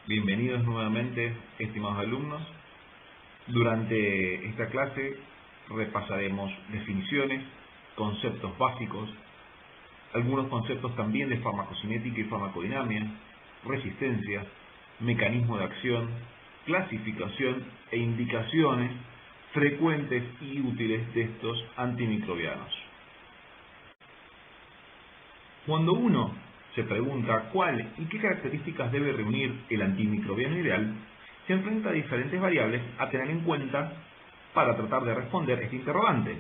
Bienvenidos nuevamente, estimados alumnos. Durante esta clase repasaremos definiciones, conceptos básicos, algunos conceptos también de farmacocinética y farmacodinámica, resistencia, mecanismo de acción, clasificación e indicaciones frecuentes y útiles de estos antimicrobianos. Cuando uno se pregunta cuál y qué características debe reunir el antimicrobiano ideal, se enfrenta a diferentes variables a tener en cuenta para tratar de responder este interrogante.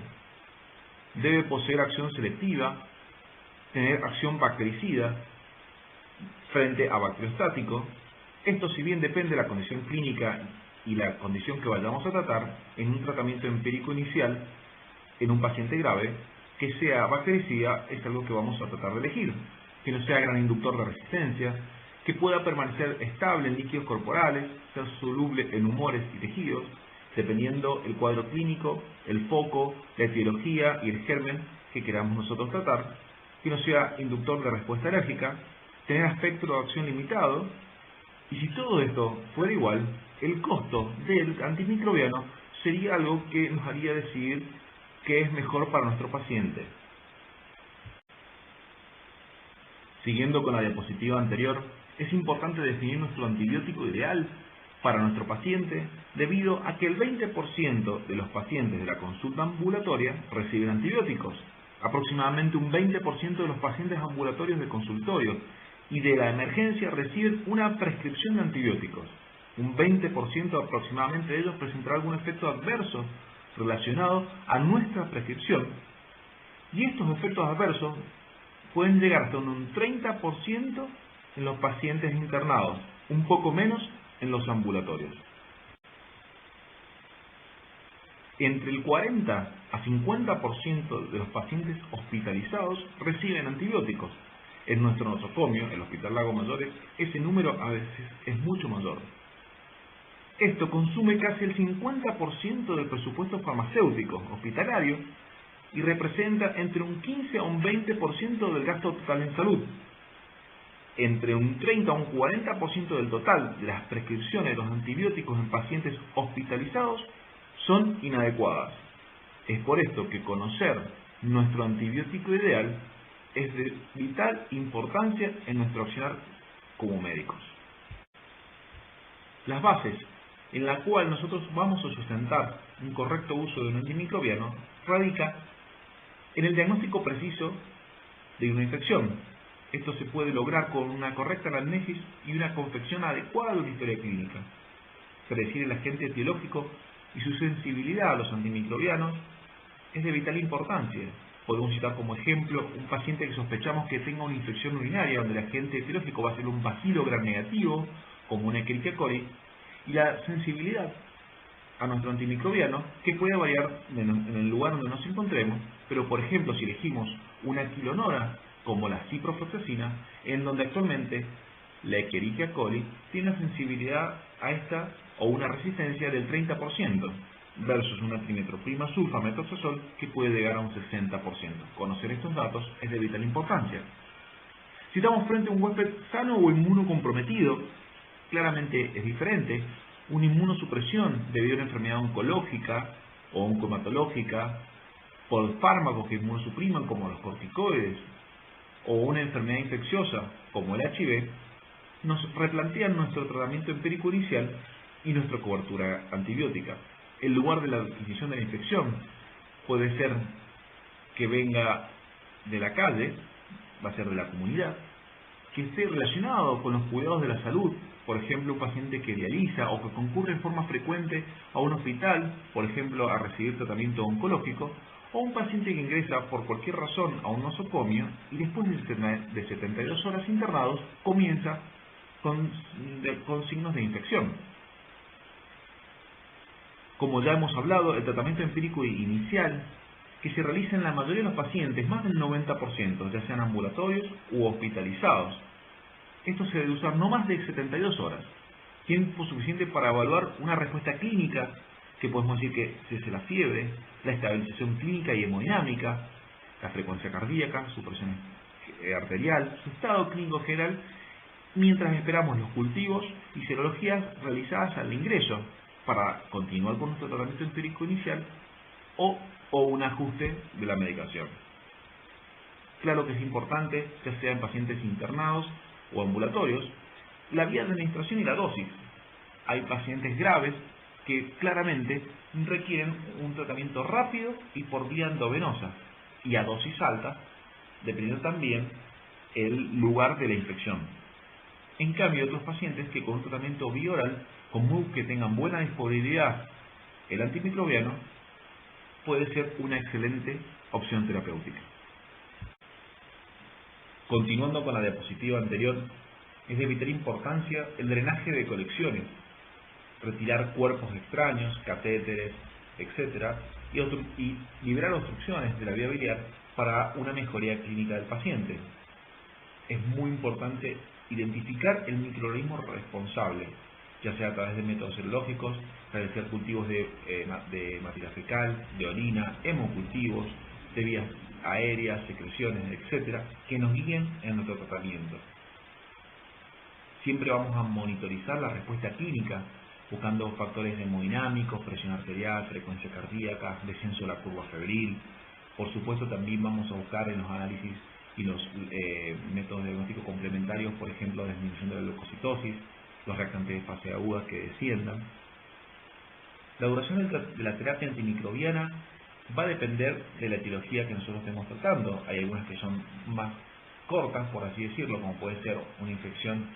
Debe poseer acción selectiva, tener acción bactericida frente a bacteriostático. Esto, si bien depende de la condición clínica y la condición que vayamos a tratar, en un tratamiento empírico inicial, en un paciente grave, que sea bactericida es algo que vamos a tratar de elegir, que no sea gran inductor de resistencia, que pueda permanecer estable en líquidos corporales, ser soluble en humores y tejidos, dependiendo el cuadro clínico, el foco, la etiología y el germen que queramos nosotros tratar, que no sea inductor de respuesta alérgica, tener espectro de acción limitado, y si todo esto fuera igual, el costo del antimicrobiano sería algo que nos haría decidir qué es mejor para nuestro paciente. Siguiendo con la diapositiva anterior, es importante definir nuestro antibiótico ideal para nuestro paciente debido a que el 20% de los pacientes de la consulta ambulatoria reciben antibióticos, aproximadamente un 20% de los pacientes ambulatorios de consultorio y de la emergencia reciben una prescripción de antibióticos. Un 20% aproximadamente de ellos presentará algún efecto adverso relacionado a nuestra prescripción, y estos efectos adversos pueden llegar hasta un 30% en los pacientes internados, un poco menos en los ambulatorios. Entre el 40 a 50% de los pacientes hospitalizados reciben antibióticos. En nuestro nosocomio, el Hospital Lago Mayores, ese número a veces es mucho mayor. Esto consume casi el 50% del presupuesto farmacéutico hospitalario y representa entre un 15 a un 20% del gasto total en salud. Entre un 30 a un 40% del total de las prescripciones de los antibióticos en pacientes hospitalizados son inadecuadas. Es por esto que conocer nuestro antibiótico ideal es de vital importancia en nuestro accionar como médicos. Las bases en la cual nosotros vamos a sustentar un correcto uso de un antimicrobiano radica en el diagnóstico preciso de una infección. Esto se puede lograr con una correcta anamnesis y una confección adecuada de una historia clínica. Predecir el agente etiológico y su sensibilidad a los antimicrobianos es de vital importancia. Podemos citar como ejemplo un paciente que sospechamos que tenga una infección urinaria, donde el agente etiológico va a ser un bacilo gram negativo, como una Escherichia coli, y la sensibilidad a nuestro antimicrobiano, que puede variar en el lugar donde nos encontremos, pero por ejemplo si elegimos una quilonora como la ciprofloxacina, en donde actualmente la Escherichia coli tiene una sensibilidad a esta o una resistencia del 30%, versus una trimetroprima sulfamethoxazol que puede llegar a un 60%. Conocer estos datos es de vital importancia. Si estamos frente a un huésped sano o inmunocomprometido, claramente es diferente. Una inmunosupresión debido a una enfermedad oncológica o oncohematológica por fármacos que inmunosupriman como los corticoides o una enfermedad infecciosa como el HIV, nos replantean nuestro tratamiento empírico inicial y nuestra cobertura antibiótica. El lugar de la adquisición de la infección puede ser que venga de la calle, va a ser de la comunidad, que esté relacionado con los cuidados de la salud, por ejemplo, un paciente que dializa o que concurre en forma frecuente a un hospital, por ejemplo, a recibir tratamiento oncológico, o un paciente que ingresa por cualquier razón a un nosocomio y después de 72 horas internados comienza con signos de infección. Como ya hemos hablado, el tratamiento empírico inicial que se realiza en la mayoría de los pacientes, más del 90%, ya sean ambulatorios u hospitalizados. Esto se debe usar no más de 72 horas, tiempo suficiente para evaluar una respuesta clínica, que podemos decir que cese la fiebre, la estabilización clínica y hemodinámica, la frecuencia cardíaca, su presión arterial, su estado clínico general mientras esperamos los cultivos y serologías realizadas al ingreso para continuar con nuestro tratamiento empírico inicial o un ajuste de la medicación. Claro que es importante, ya sea en pacientes internados o ambulatorios, la vía de administración y la dosis. Hay pacientes graves que claramente requieren un tratamiento rápido y por vía endovenosa y a dosis alta, dependiendo también el lugar de la infección. En cambio, otros pacientes que con un tratamiento bioral, que tengan buena disponibilidad el antimicrobiano, puede ser una excelente opción terapéutica. Continuando con la diapositiva anterior, es de vital importancia el drenaje de colecciones, retirar cuerpos extraños, catéteres, etc. y liberar obstrucciones de la vía biliar para una mejoría clínica del paciente. Es muy importante identificar el microorganismo responsable, ya sea a través de métodos serológicos, realizar cultivos de materia fecal, de orina, hemocultivos, de vías aéreas, secreciones, etc., que nos guíen en nuestro tratamiento. Siempre vamos a monitorizar la respuesta clínica, buscando factores hemodinámicos, presión arterial, frecuencia cardíaca, descenso de la curva febril. Por supuesto, también vamos a buscar en los análisis y los métodos diagnósticos complementarios, por ejemplo, la disminución de la leucocitosis, los reactantes de fase aguda que desciendan. La duración de la terapia antimicrobiana va a depender de la etiología que nosotros estemos tratando. Hay algunas que son más cortas, por así decirlo, como puede ser una infección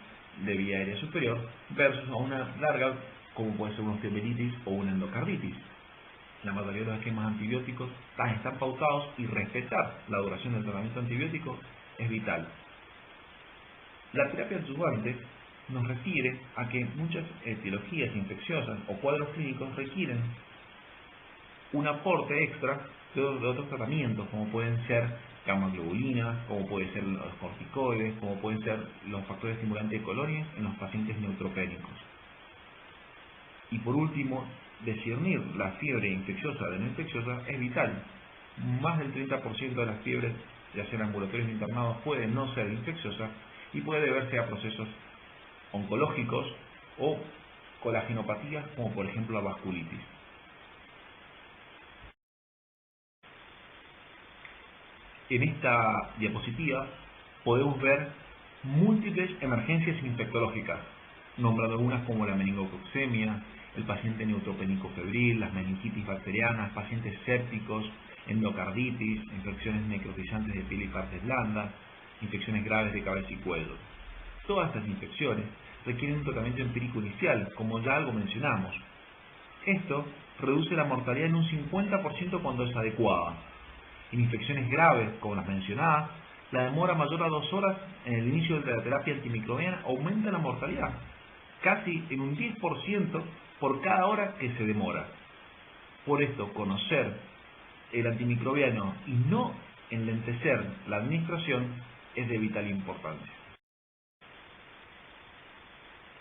de vía aérea superior, versus a una larga, como puede ser una osteomelitis o una endocarditis. La mayoría de los esquemas antibióticos están pautados y respetar la duración del tratamiento antibiótico es vital. La terapia adyuvante nos refiere a que muchas etiologías infecciosas o cuadros clínicos requieren un aporte extra de otros tratamientos, como pueden ser gamma-globulinas, como pueden ser los corticoides, como pueden ser los factores estimulantes de colonias en los pacientes neutropénicos. Y por último, discernir la fiebre infecciosa de no infecciosa es vital. Más del 30% de las fiebres, ya sean ambulatorios o internados, pueden no ser infecciosas y puede deberse a procesos oncológicos o colagenopatías, como por ejemplo la vasculitis. En esta diapositiva podemos ver múltiples emergencias infectológicas, nombrando algunas como la meningococcemia, el paciente neutropénico febril, las meningitis bacterianas, pacientes sépticos, endocarditis, infecciones necrotizantes de piel y partes blandas, infecciones graves de cabeza y cuello. Todas estas infecciones requieren un tratamiento empírico inicial, como ya algo mencionamos. Esto reduce la mortalidad en un 50% cuando es adecuada. En infecciones graves, como las mencionadas, la demora mayor a 2 horas en el inicio de la terapia antimicrobiana aumenta la mortalidad, casi en un 10% por cada hora que se demora. Por esto, conocer el antimicrobiano y no enlentecer la administración es de vital importancia.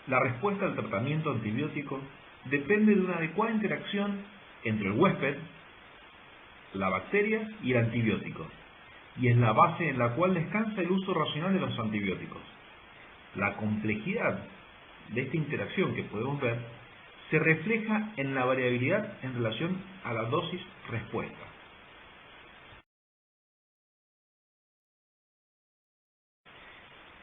La respuesta al tratamiento antibiótico depende de una adecuada interacción entre el huésped, la bacteria y el antibiótico, y es la base en la cual descansa el uso racional de los antibióticos. La complejidad de esta interacción que podemos ver se refleja en la variabilidad en relación a la dosis-respuesta.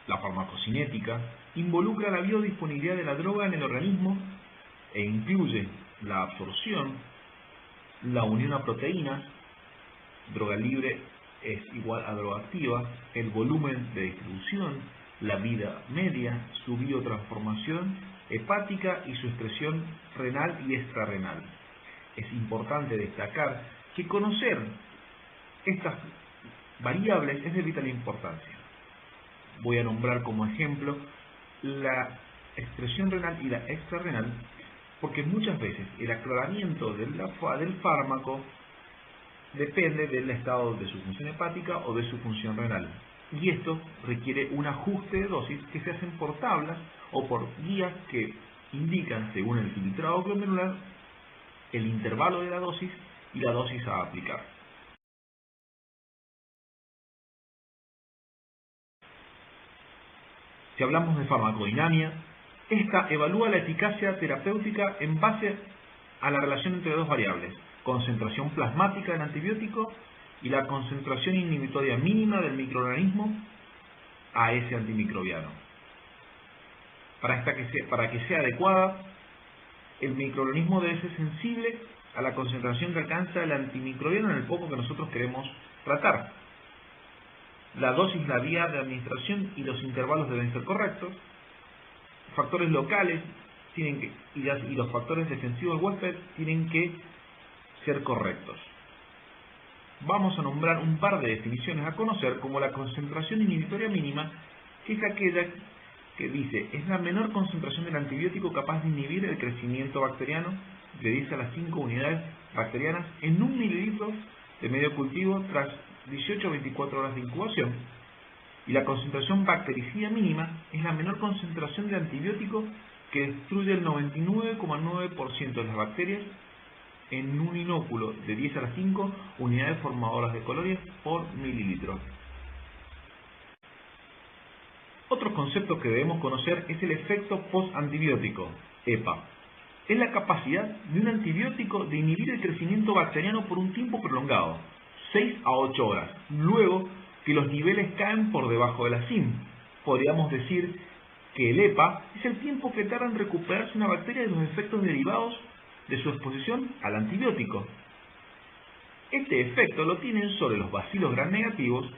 La farmacocinética involucra la biodisponibilidad de la droga en el organismo e incluye la absorción, la unión a proteínas, droga libre es igual a droga activa, el volumen de distribución, la vida media, su biotransformación hepática y su excreción renal y extrarrenal. Es importante destacar que conocer estas variables es de vital importancia. Voy a nombrar como ejemplo la excreción renal y la extrarrenal, porque muchas veces el aclaramiento del fármaco depende del estado de su función hepática o de su función renal. Y esto requiere un ajuste de dosis que se hacen por tablas o por guías que indican, según el filtrado glomerular, el intervalo de la dosis y la dosis a aplicar. Si hablamos de farmacodinámica, esta evalúa la eficacia terapéutica en base a la relación entre dos variables, concentración plasmática del antibiótico y la concentración inhibitoria mínima del microorganismo a ese antimicrobiano. Para que sea adecuada, el microorganismo debe ser sensible a la concentración que alcanza el antimicrobiano en el foco que nosotros queremos tratar. La dosis, la vía de administración y los intervalos deben ser correctos. Factores locales y los factores defensivos del huésped tienen que ser correctos. Vamos a nombrar un par de definiciones a conocer, como la concentración inhibitoria mínima, que es aquella que dice: es la menor concentración del antibiótico capaz de inhibir el crecimiento bacteriano de 10 a las 5 unidades bacterianas en 1 mililitro de medio cultivo tras 18 a 24 horas de incubación. Y la concentración bactericida mínima es la menor concentración de antibiótico que destruye el 99,9% de las bacterias en un inóculo de 10 a las 5 unidades formadoras de colonias por mililitro. Otro concepto que debemos conocer es el efecto post-antibiótico, EPA. Es la capacidad de un antibiótico de inhibir el crecimiento bacteriano por un tiempo prolongado, 6 a 8 horas, luego que los niveles caen por debajo de la CIM. Podríamos decir que el EPA es el tiempo que tarda en recuperarse una bacteria de los efectos derivados de su exposición al antibiótico. Este efecto lo tienen sobre los bacilos gram negativos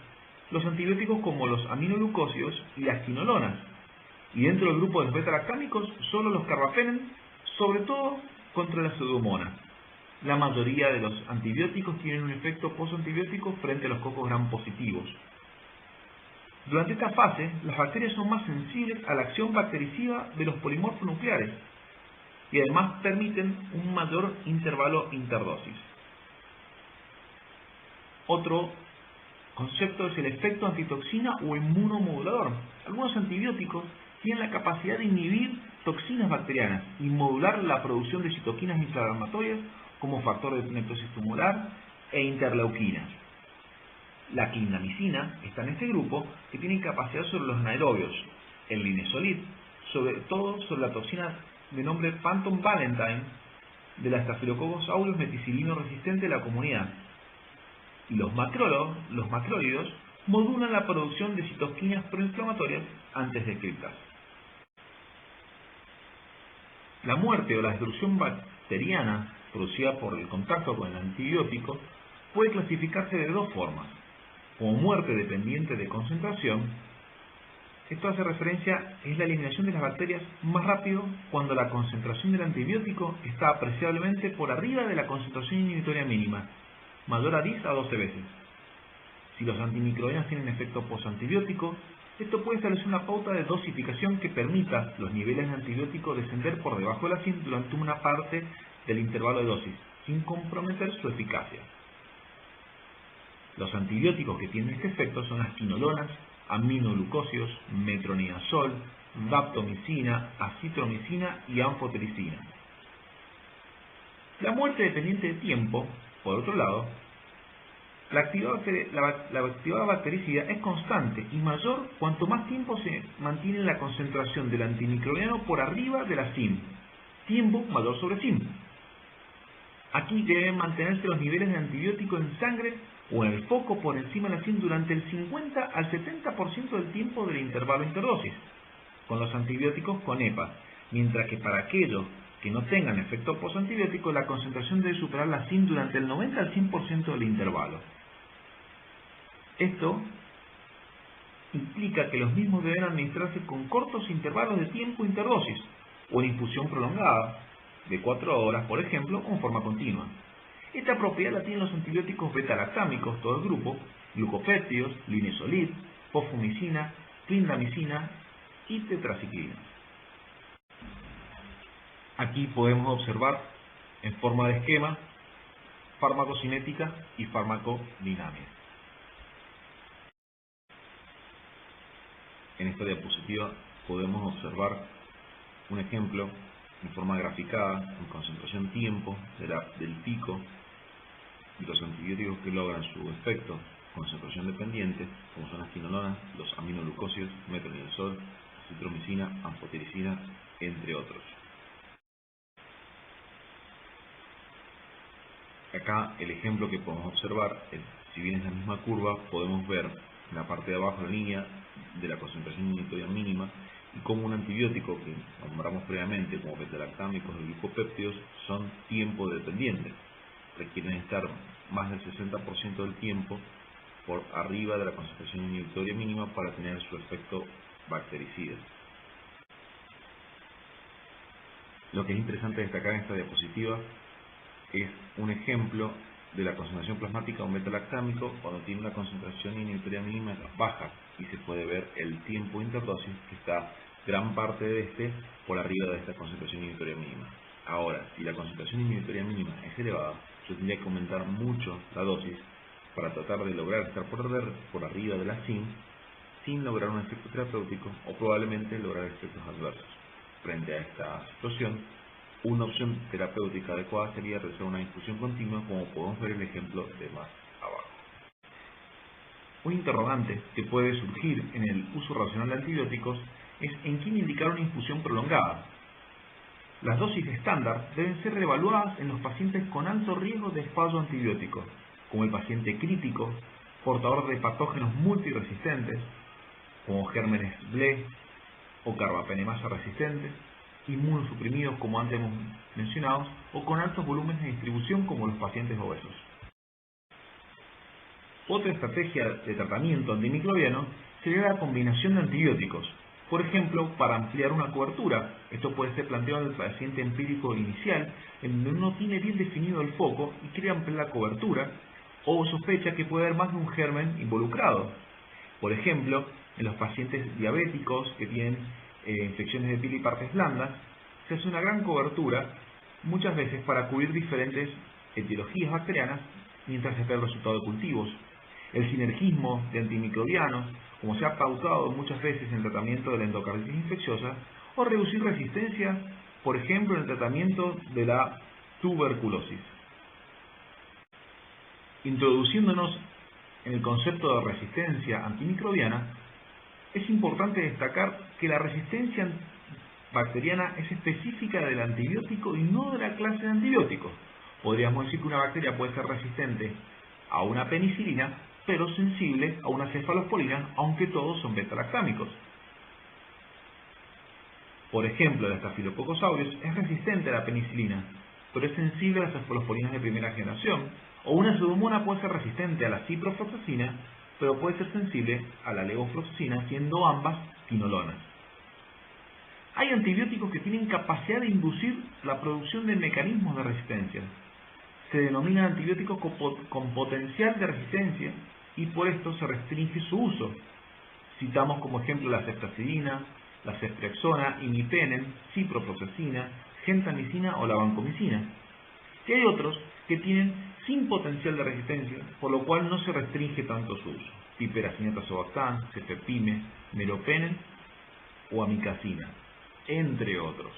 los antibióticos como los aminoglucósidos y las quinolonas, y dentro del grupo de los beta-lactámicos solo los carbapenem, sobre todo contra la pseudomonas. La mayoría de los antibióticos tienen un efecto postantibiótico frente a los cocos gram positivos. Durante esta fase, las bacterias son más sensibles a la acción bactericida de los polimorfos nucleares y además permiten un mayor intervalo interdosis. Otro concepto es el efecto antitoxina o inmunomodulador. Algunos antibióticos tienen la capacidad de inhibir toxinas bacterianas y modular la producción de citoquinas inflamatorias como factor de necrosis tumoral e interleuquinas. La clindamicina está en este grupo, que tiene capacidad sobre los anaerobios, el linezolid, sobre todo sobre la toxina de nombre Phantom Valentine de la Staphylococcus aureus meticilino resistente de la comunidad. Y los macrólidos modulan la producción de citoquinas proinflamatorias antes descritas. La muerte o la destrucción bacteriana producida por el contacto con el antibiótico puede clasificarse de dos formas: como muerte dependiente de concentración. Esto hace referencia es la eliminación de las bacterias más rápido cuando la concentración del antibiótico está apreciablemente por arriba de la concentración inhibitoria mínima, mayor a 10 a 12 veces. Si los antimicrobianos tienen efecto postantibiótico, esto puede establecer una pauta de dosificación que permita los niveles de antibiótico descender por debajo de la CIM durante una parte del intervalo de dosis, sin comprometer su eficacia. Los antibióticos que tienen este efecto son las quinolonas, aminoglucósidos, metronidazol, daptomicina, acitromicina y anfotericina. La muerte dependiente de tiempo, por otro lado, la actividad bactericida es constante y mayor cuanto más tiempo se mantiene la concentración del antimicrobiano por arriba de la CIM, tiempo mayor sobre CIM. Aquí deben mantenerse los niveles de antibiótico en sangre o en el foco por encima de la CIM durante el 50 al 70% del tiempo del intervalo interdosis, con los antibióticos con EPA, mientras que para aquellos que no tengan efecto postantibiótico, la concentración debe superar la CIM durante el 90 al 100% del intervalo. Esto implica que los mismos deben administrarse con cortos intervalos de tiempo interdosis o en infusión prolongada, de 4 horas, por ejemplo, o en forma continua. Esta propiedad la tienen los antibióticos beta-lactámicos, todo el grupo, glucopéptidos, linezolid, pofumicina, clindamicina y tetraciclina. Aquí podemos observar en forma de esquema farmacocinética y farmacodinámica. En esta diapositiva podemos observar un ejemplo en forma graficada, en concentración tiempo del pico y los antibióticos que logran su efecto, concentración dependiente, como son las quinolonas, los aminoglucósidos, metronidazol, acitromicina, anfotericina, entre otros. Acá el ejemplo que podemos observar es, si bien es la misma curva, podemos ver en la parte de abajo la línea de la concentración inhibitoria mínima y cómo un antibiótico que nombramos previamente como beta-lactámicos o glucopéptidos son tiempo dependientes, requieren estar más del 60% del tiempo por arriba de la concentración inhibitoria mínima para tener su efecto bactericida. Lo que es interesante destacar en esta diapositiva es un ejemplo de la concentración plasmática de un beta-lactámico cuando tiene una concentración inhibitoria mínima baja y se puede ver el tiempo interdosis que está gran parte de este por arriba de esta concentración inhibitoria mínima. Ahora, si la concentración inhibitoria mínima es elevada, yo tendría que aumentar mucho la dosis para tratar de lograr estar por arriba de la SIM sin lograr un efecto terapéutico o probablemente lograr efectos adversos. Frente a esta situación, una opción terapéutica adecuada sería realizar una infusión continua, como podemos ver el ejemplo de más abajo. Un interrogante que puede surgir en el uso racional de antibióticos es en quién indicar una infusión prolongada. Las dosis estándar deben ser reevaluadas en los pacientes con alto riesgo de fallo antibiótico, como el paciente crítico, portador de patógenos multiresistentes, como gérmenes BLE o carbapenemasa resistentes, inmunosuprimidos como antes hemos mencionado, o con altos volúmenes de distribución como los pacientes obesos. Otra estrategia de tratamiento antimicrobiano sería la combinación de antibióticos. Por ejemplo, para ampliar una cobertura, esto puede ser planteado en el paciente empírico inicial, en donde uno tiene bien definido el foco y quiere ampliar la cobertura, o sospecha que puede haber más de un germen involucrado. Por ejemplo, en los pacientes diabéticos que tienen infecciones de piel y partes blandas, se hace una gran cobertura, muchas veces para cubrir diferentes etiologías bacterianas, mientras se espera el resultado de cultivos. El sinergismo de antimicrobianos, como se ha pautado muchas veces en el tratamiento de la endocarditis infecciosa, o reducir resistencia, por ejemplo, en el tratamiento de la tuberculosis. Introduciéndonos en el concepto de resistencia antimicrobiana, es importante destacar que la resistencia bacteriana es específica del antibiótico y no de la clase de antibióticos. Podríamos decir que una bacteria puede ser resistente a una penicilina, pero sensible a una cefalosporina, aunque todos son beta-lactámicos. Por ejemplo, el Staphylococcus aureus es resistente a la penicilina, pero es sensible a las cefalosporinas de primera generación, o una pseudomonas puede ser resistente a la ciprofloxacina, pero puede ser sensible a la levofloxacina, siendo ambas quinolonas. Hay antibióticos que tienen capacidad de inducir la producción de mecanismos de resistencia. Se denominan antibióticos con potencial de resistencia y por esto se restringe su uso. Citamos como ejemplo la ceftazidina, la ceftriaxona, imipenem, ciprofloxacina, gentamicina o la vancomicina. Y hay otros que tienen sin potencial de resistencia, por lo cual no se restringe tanto su uso. Piperacina tazobactam, cefepime, meropenem o amicacina, entre otros.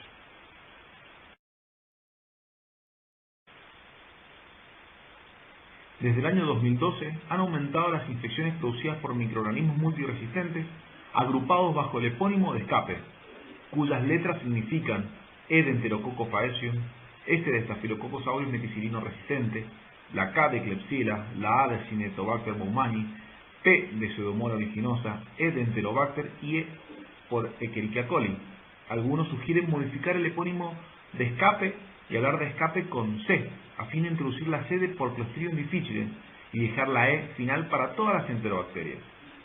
Desde el año 2012 han aumentado las infecciones producidas por microorganismos multiresistentes agrupados bajo el epónimo de escape, cuyas letras significan E de Enterococcus faecium, S de Staphylococcus aureus meticilino resistente, la K de Klebsiella, la A de Cinetobacter baumannii, P de Pseudomonas aeruginosa, E de Enterobacter y E por Escherichia coli. Algunos sugieren modificar el epónimo de escape y hablar de escape con C, a fin de introducir la C de por Clostridium difficile y dejar la E final para todas las enterobacterias.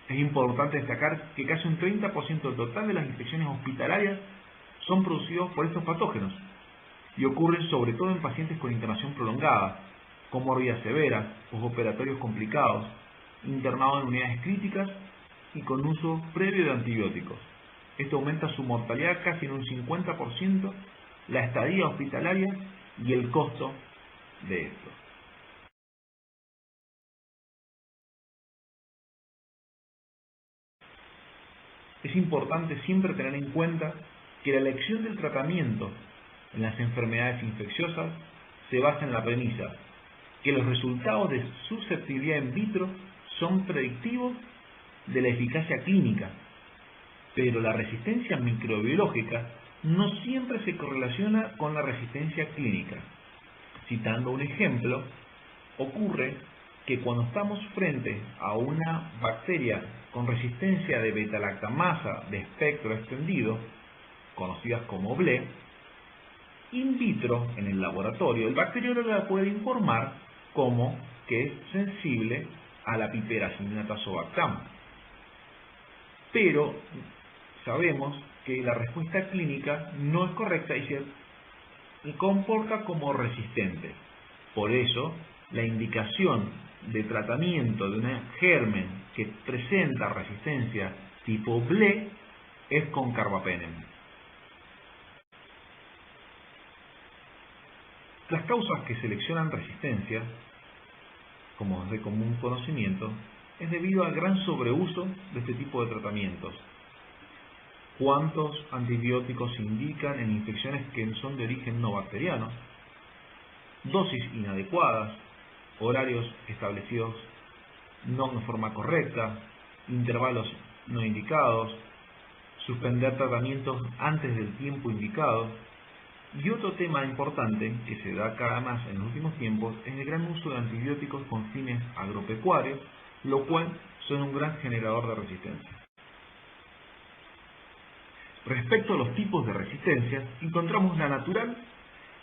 Es importante destacar que casi un 30% del total de las infecciones hospitalarias son producidos por estos patógenos y ocurren sobre todo en pacientes con internación prolongada, con morbilidad severa, posoperatorios complicados, internados en unidades críticas y con uso previo de antibióticos. Esto aumenta su mortalidad casi en un 50%, la estadía hospitalaria y el costo de esto. Es importante siempre tener en cuenta que la elección del tratamiento en las enfermedades infecciosas se basa en la premisa que los resultados de susceptibilidad in vitro son predictivos de la eficacia clínica. Pero la resistencia microbiológica no siempre se correlaciona con la resistencia clínica. Citando un ejemplo, ocurre que cuando estamos frente a una bacteria con resistencia de beta-lactamasa de espectro extendido, conocidas como BLE, in vitro, en el laboratorio, el bacteriólogo la puede informar como que es sensible a la piperacillina azobactam. Pero sabemos que la respuesta clínica no es correcta y se comporta como resistente. Por eso, la indicación de tratamiento de un germen que presenta resistencia tipo BLE es con carbapenem. Las causas que seleccionan resistencia, como es de común conocimiento, es debido al gran sobreuso de este tipo de tratamientos. ¿Cuántos antibióticos se indican en infecciones que son de origen no bacteriano? Dosis inadecuadas, horarios establecidos no de forma correcta, intervalos no indicados, suspender tratamientos antes del tiempo indicado. Y otro tema importante que se da cada más en los últimos tiempos es el gran uso de antibióticos con fines agropecuarios, lo cual son un gran generador de resistencia. Respecto a los tipos de resistencia, encontramos la natural,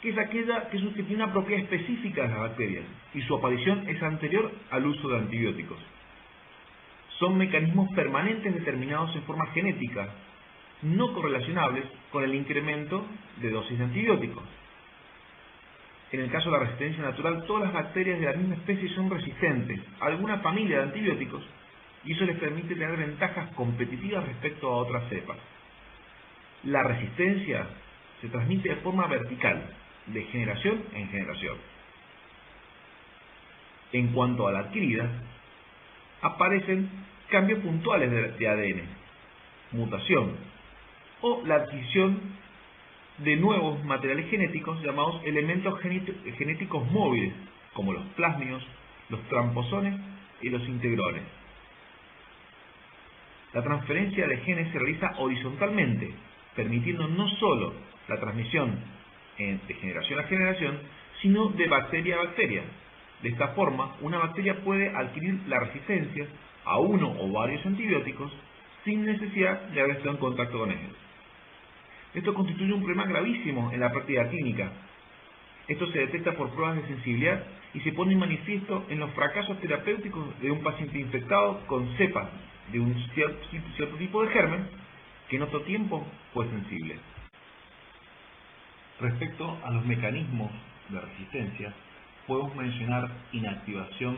que es aquella que tiene una propiedad específica de las bacterias y su aparición es anterior al uso de antibióticos. Son mecanismos permanentes determinados en forma genética, no correlacionables con el incremento de dosis de antibióticos. En el caso de la resistencia natural, todas las bacterias de la misma especie son resistentes a alguna familia de antibióticos y eso les permite tener ventajas competitivas respecto a otras cepas. La resistencia se transmite de forma vertical, de generación en generación. En cuanto a la adquirida, aparecen cambios puntuales de ADN, mutación, o la adquisición de nuevos materiales genéticos llamados elementos genéticos móviles, como los plásmidos, los tramposones y los integrones. La transferencia de genes se realiza horizontalmente, permitiendo no solo la transmisión de generación a generación, sino de bacteria a bacteria. De esta forma, una bacteria puede adquirir la resistencia a uno o varios antibióticos sin necesidad de haber estado en contacto con ellos. Esto constituye un problema gravísimo en la práctica clínica. Esto se detecta por pruebas de sensibilidad y se pone en manifiesto en los fracasos terapéuticos de un paciente infectado con cepas de un cierto tipo de germen que en otro tiempo fue sensible. Respecto a los mecanismos de resistencia, podemos mencionar inactivación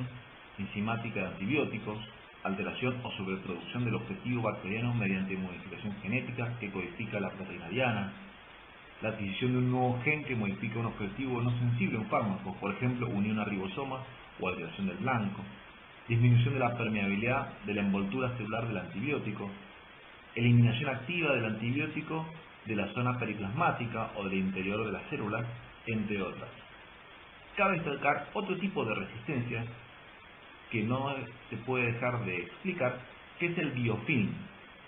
enzimática de antibióticos, alteración o sobreproducción del objetivo bacteriano mediante modificación genética que codifica la proteína diana, la adquisición de un nuevo gen que modifica un objetivo no sensible a un fármaco, por ejemplo, unión a ribosomas o alteración del blanco, disminución de la permeabilidad de la envoltura celular del antibiótico, eliminación activa del antibiótico de la zona periplasmática o del interior de la célula, entre otras. Cabe destacar otro tipo de resistencia que no se puede dejar de explicar, que es el biofilm,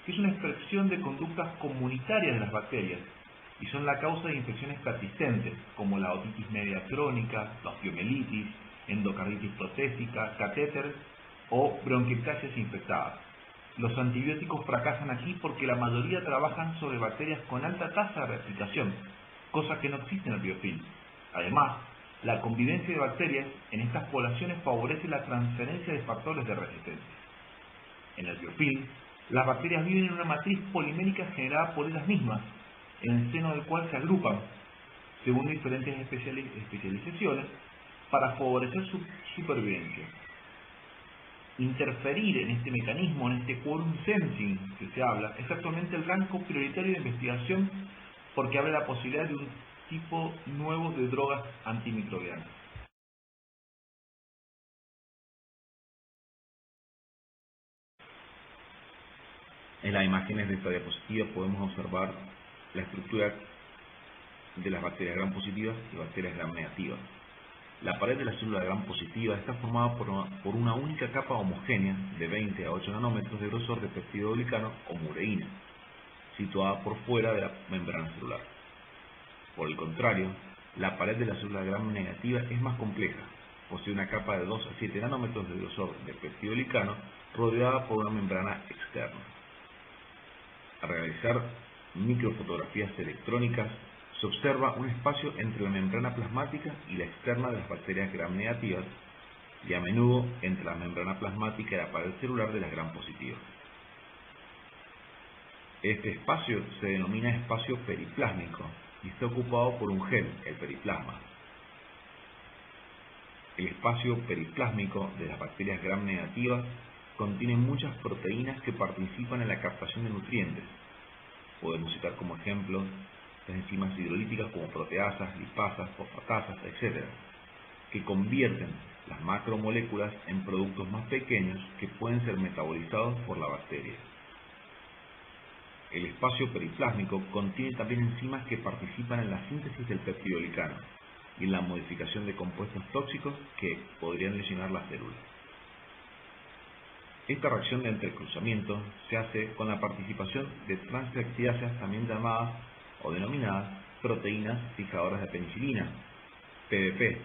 que es una expresión de conductas comunitarias de las bacterias y son la causa de infecciones persistentes como la otitis media crónica, la osteomielitis, endocarditis protésica, catéter o bronquiectasias infectadas. Los antibióticos fracasan aquí porque la mayoría trabajan sobre bacterias con alta tasa de replicación, cosa que no existe en el biofilm. Además, la convivencia de bacterias en estas poblaciones favorece la transferencia de factores de resistencia. En el biofilm, las bacterias viven en una matriz polimérica generada por ellas mismas, en el seno del cual se agrupan, según diferentes especializaciones, para favorecer su supervivencia. Interferir en este mecanismo, en este quorum sensing que se habla, es actualmente el rango prioritario de investigación porque abre la posibilidad de un tipo nuevo de drogas antimicrobianas. En las imágenes de esta diapositiva podemos observar la estructura de las bacterias gram positivas y bacterias gram negativas. La pared de la célula gram positiva está formada por una única capa homogénea de 20 a 8 nanómetros de grosor de peptidoglicano o mureína. situada por fuera de la membrana celular. Por el contrario, la pared de la célula gram negativa es más compleja. Posee una capa de 2 a 7 nanómetros de grosor de peptidolicano rodeada por una membrana externa. Al realizar microfotografías electrónicas, se observa un espacio entre la membrana plasmática y la externa de las bacterias gram negativas y a menudo entre la membrana plasmática y la pared celular de las gram positivas. Este espacio se denomina espacio periplásmico y está ocupado por un gel, el periplasma. El espacio periplásmico de las bacterias gram negativas contiene muchas proteínas que participan en la captación de nutrientes. Podemos citar como ejemplo las enzimas hidrolíticas como proteasas, lipasas, fosfatasas, etc., que convierten las macromoléculas en productos más pequeños que pueden ser metabolizados por la bacteria. El espacio periplásmico contiene también enzimas que participan en la síntesis del peptidolicano y en la modificación de compuestos tóxicos que podrían lesionar las células. Esta reacción de entrecruzamiento se hace con la participación de transcriptiasas también llamadas o denominadas proteínas fijadoras de penicilina, PBP,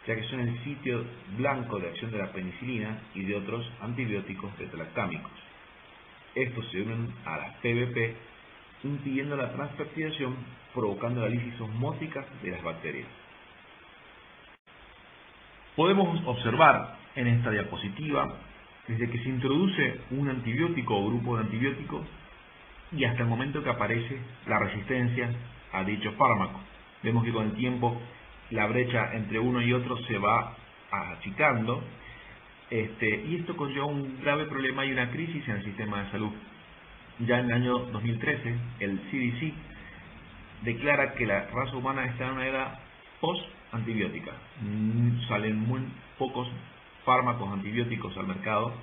ya que son el sitio blanco de acción de la penicilina y de otros antibióticos beta-lactámicos. Estos se unen a las PBP, impidiendo la transpeptidación, provocando la lisis osmótica de las bacterias. Podemos observar en esta diapositiva desde que se introduce un antibiótico o grupo de antibióticos y hasta el momento que aparece la resistencia a dicho fármaco. Vemos que con el tiempo la brecha entre uno y otro se va achicando, y esto conlleva un grave problema y una crisis en el sistema de salud. Ya en el año 2013, el CDC declara que la raza humana está en una era post-antibiótica. Salen muy pocos fármacos antibióticos al mercado.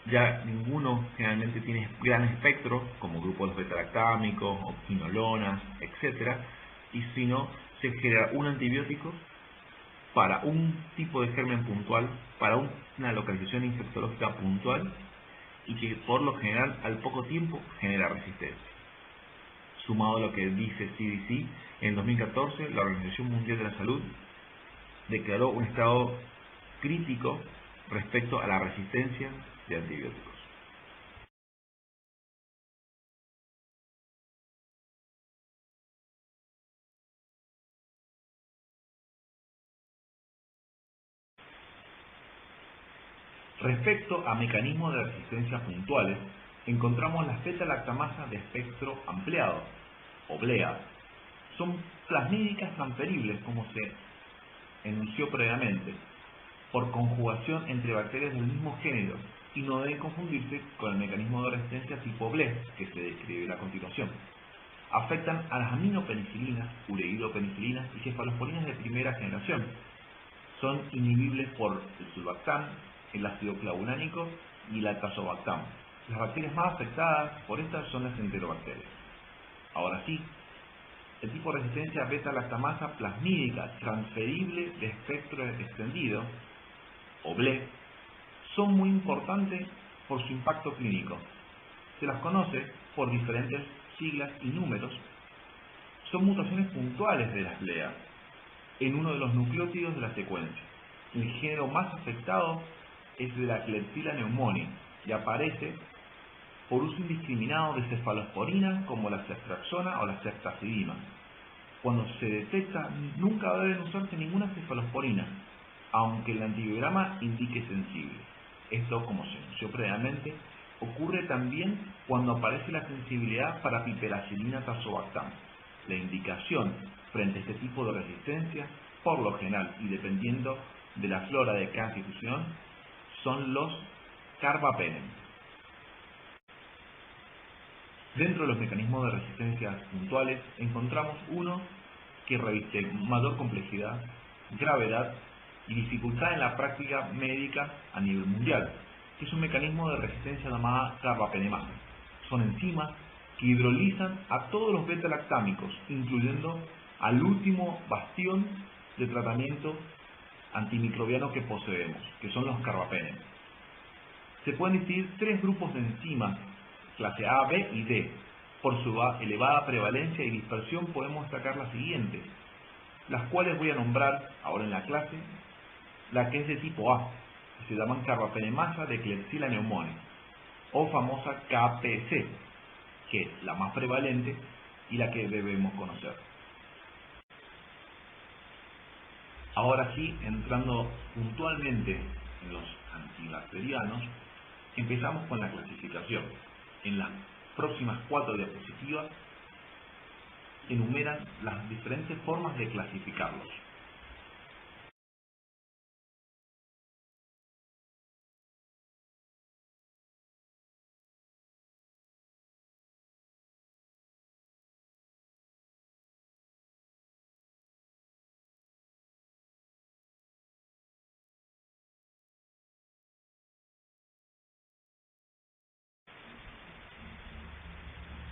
Ya ninguno generalmente tiene gran espectro, como grupos de beta-lactámicos o quinolonas, etc. Y si no, se genera un antibiótico para un tipo de germen puntual, para una localización infectológica puntual, y que por lo general al poco tiempo genera resistencia. Sumado a lo que dice CDC, en 2014 la Organización Mundial de la Salud declaró un estado crítico respecto a la resistencia de antibióticos. Respecto a mecanismos de resistencia puntuales, encontramos las beta-lactamasas de espectro ampliado, o BLEA. Son plasmídicas transferibles, como se enunció previamente, por conjugación entre bacterias del mismo género, y no debe confundirse con el mecanismo de resistencia tipo BLE, que se describirá a continuación. Afectan a las aminopenicilinas, ureidopenicilinas y cefalosporinas de primera generación. Son inhibibles por el sulbactam, el ácido clavulánico y el tazobactam. Las bacterias más afectadas por estas son las enterobacterias. Ahora sí, el tipo de resistencia beta-lactamasa plasmídica transferible de espectro extendido, o BLE, son muy importantes por su impacto clínico. Se las conoce por diferentes siglas y números. Son mutaciones puntuales de las BLEA en uno de los nucleótidos de la secuencia. El género más afectado es de la Klebsiella pneumoniae y aparece por uso indiscriminado de cefalosporina como la ceftriaxona o la ceftazidima. Cuando se detecta, nunca deben usarse ninguna cefalosporina, aunque el antibiograma indique sensible. Esto, como se anunció previamente, ocurre también cuando aparece la sensibilidad para piperacilina tazobactam. La indicación frente a este tipo de resistencia, por lo general y dependiendo de la flora de cada institución, son los carbapenem. Dentro de los mecanismos de resistencia puntuales encontramos uno que reviste mayor complejidad, gravedad y dificultad en la práctica médica a nivel mundial, que es un mecanismo de resistencia llamada carbapenemasa. Son enzimas que hidrolizan a todos los beta-lactámicos, incluyendo al último bastión de tratamiento antimicrobiano que poseemos, que son los carbapenem. Se pueden distinguir tres grupos de enzimas, clase A, B y D. Por su elevada prevalencia y dispersión podemos destacar las siguientes, las cuales voy a nombrar ahora en la clase. La que es de tipo A, que se llaman Carbapenemasa de Klebsiella pneumoniae, o famosa KPC, que es la más prevalente y la que debemos conocer. Ahora sí, entrando puntualmente en los antibacterianos, empezamos con la clasificación. En las próximas 4 diapositivas enumeran las diferentes formas de clasificarlos.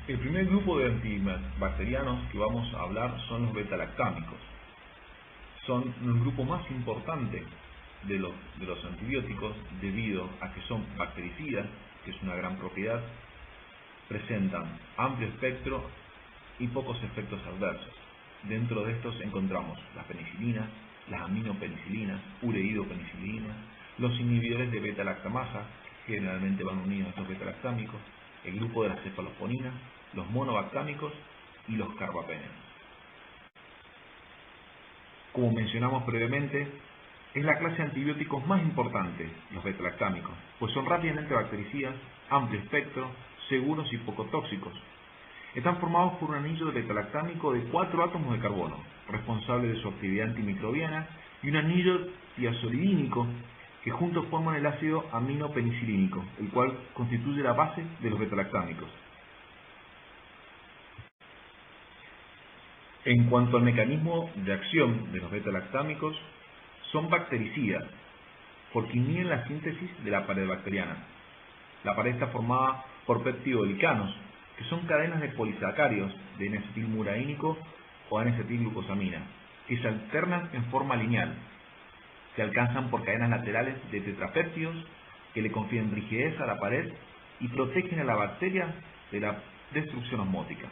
El primer grupo de antibacterianos que vamos a hablar son los beta-lactámicos. Son un grupo más importante de los antibióticos debido a que son bactericidas, que es una gran propiedad, presentan amplio espectro y pocos efectos adversos. Dentro de estos encontramos las penicilinas, las aminopenicilinas, ureidopenicilinas, los inhibidores de beta-lactamasa, que generalmente van unidos a estos beta-lactámicos, el grupo de las cefaloponinas, los monobactámicos y los carbapenemas. Como mencionamos previamente, es la clase de antibióticos más importante, los beta-lactámicos, pues son rápidamente bactericidas, amplio espectro, seguros y poco tóxicos. Están formados por un anillo de beta-lactámico de 4 átomos de carbono, responsable de su actividad antimicrobiana, y un anillo tiazolidínico, que juntos forman el ácido aminopenicilínico, el cual constituye la base de los beta-lactámicos. En cuanto al mecanismo de acción de los beta-lactámicos, son bactericidas, porque inhiben la síntesis de la pared bacteriana. La pared está formada por peptidoglicanos, que son cadenas de polisacáridos de N-acetilmuraínico o N-acetilglucosamina, que se alternan en forma lineal. Se alcanzan por cadenas laterales de tetrapéptidos que le confieren rigidez a la pared y protegen a la bacteria de la destrucción osmótica.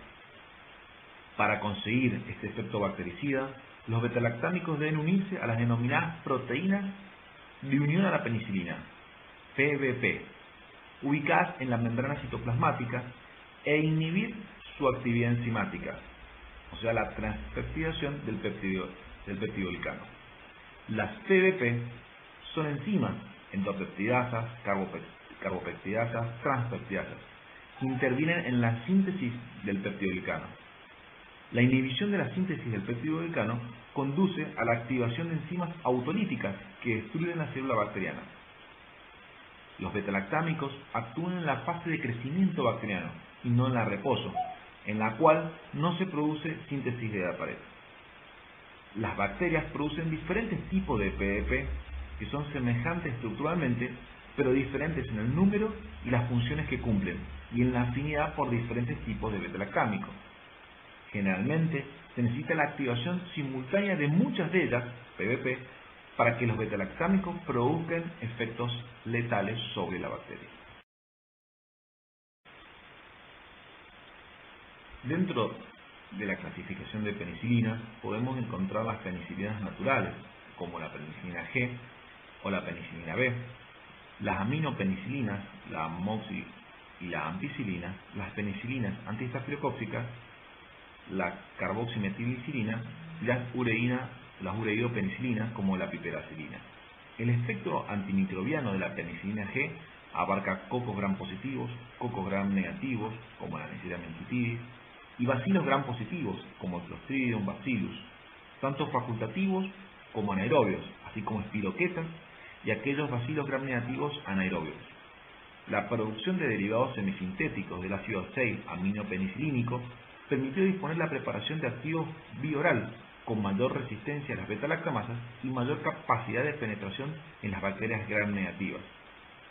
Para conseguir este efecto bactericida, los beta-lactámicos deben unirse a las denominadas proteínas de unión a la penicilina, PBP, ubicadas en la membrana citoplasmática, e inhibir su actividad enzimática, o sea, la transpeptidación del peptidoglicano. Las PBP son enzimas endopeptidasas, carbopeptidasas, transpeptidasas, que intervienen en la síntesis del peptidoglicano. La inhibición de la síntesis del peptidoglicano conduce a la activación de enzimas autolíticas que destruyen la célula bacteriana. Los beta-lactámicos actúan en la fase de crecimiento bacteriano y no en la reposo, en la cual no se produce síntesis de la pared. Las bacterias producen diferentes tipos de PBP que son semejantes estructuralmente, pero diferentes en el número y las funciones que cumplen, y en la afinidad por diferentes tipos de beta-lactámicos. Generalmente se necesita la activación simultánea de muchas de ellas, PBP, para que los beta-lactámicos produzcan efectos letales sobre la bacteria. Dentro de la clasificación de penicilinas podemos encontrar las penicilinas naturales, como la penicilina G o la penicilina B, las aminopenicilinas, la amoxi y la ampicilina, las penicilinas antiestafilocóccicas, la carboximetilglicirina y las ureidopenicilinas como la piperacilina. El espectro antimicrobiano de la penicilina G abarca cocos gram positivos, cocos gram negativos como la Neisseria mentitidis y bacilos gram positivos como el Clostridium bacillus, tanto facultativos como anaerobios, así como espiroquetas y aquellos bacilos gram negativos anaerobios. La producción de derivados semisintéticos del ácido 6 aminopenicilínico permitió disponer la preparación de activos vía oral con mayor resistencia a las beta-lactamasas y mayor capacidad de penetración en las bacterias gram negativas,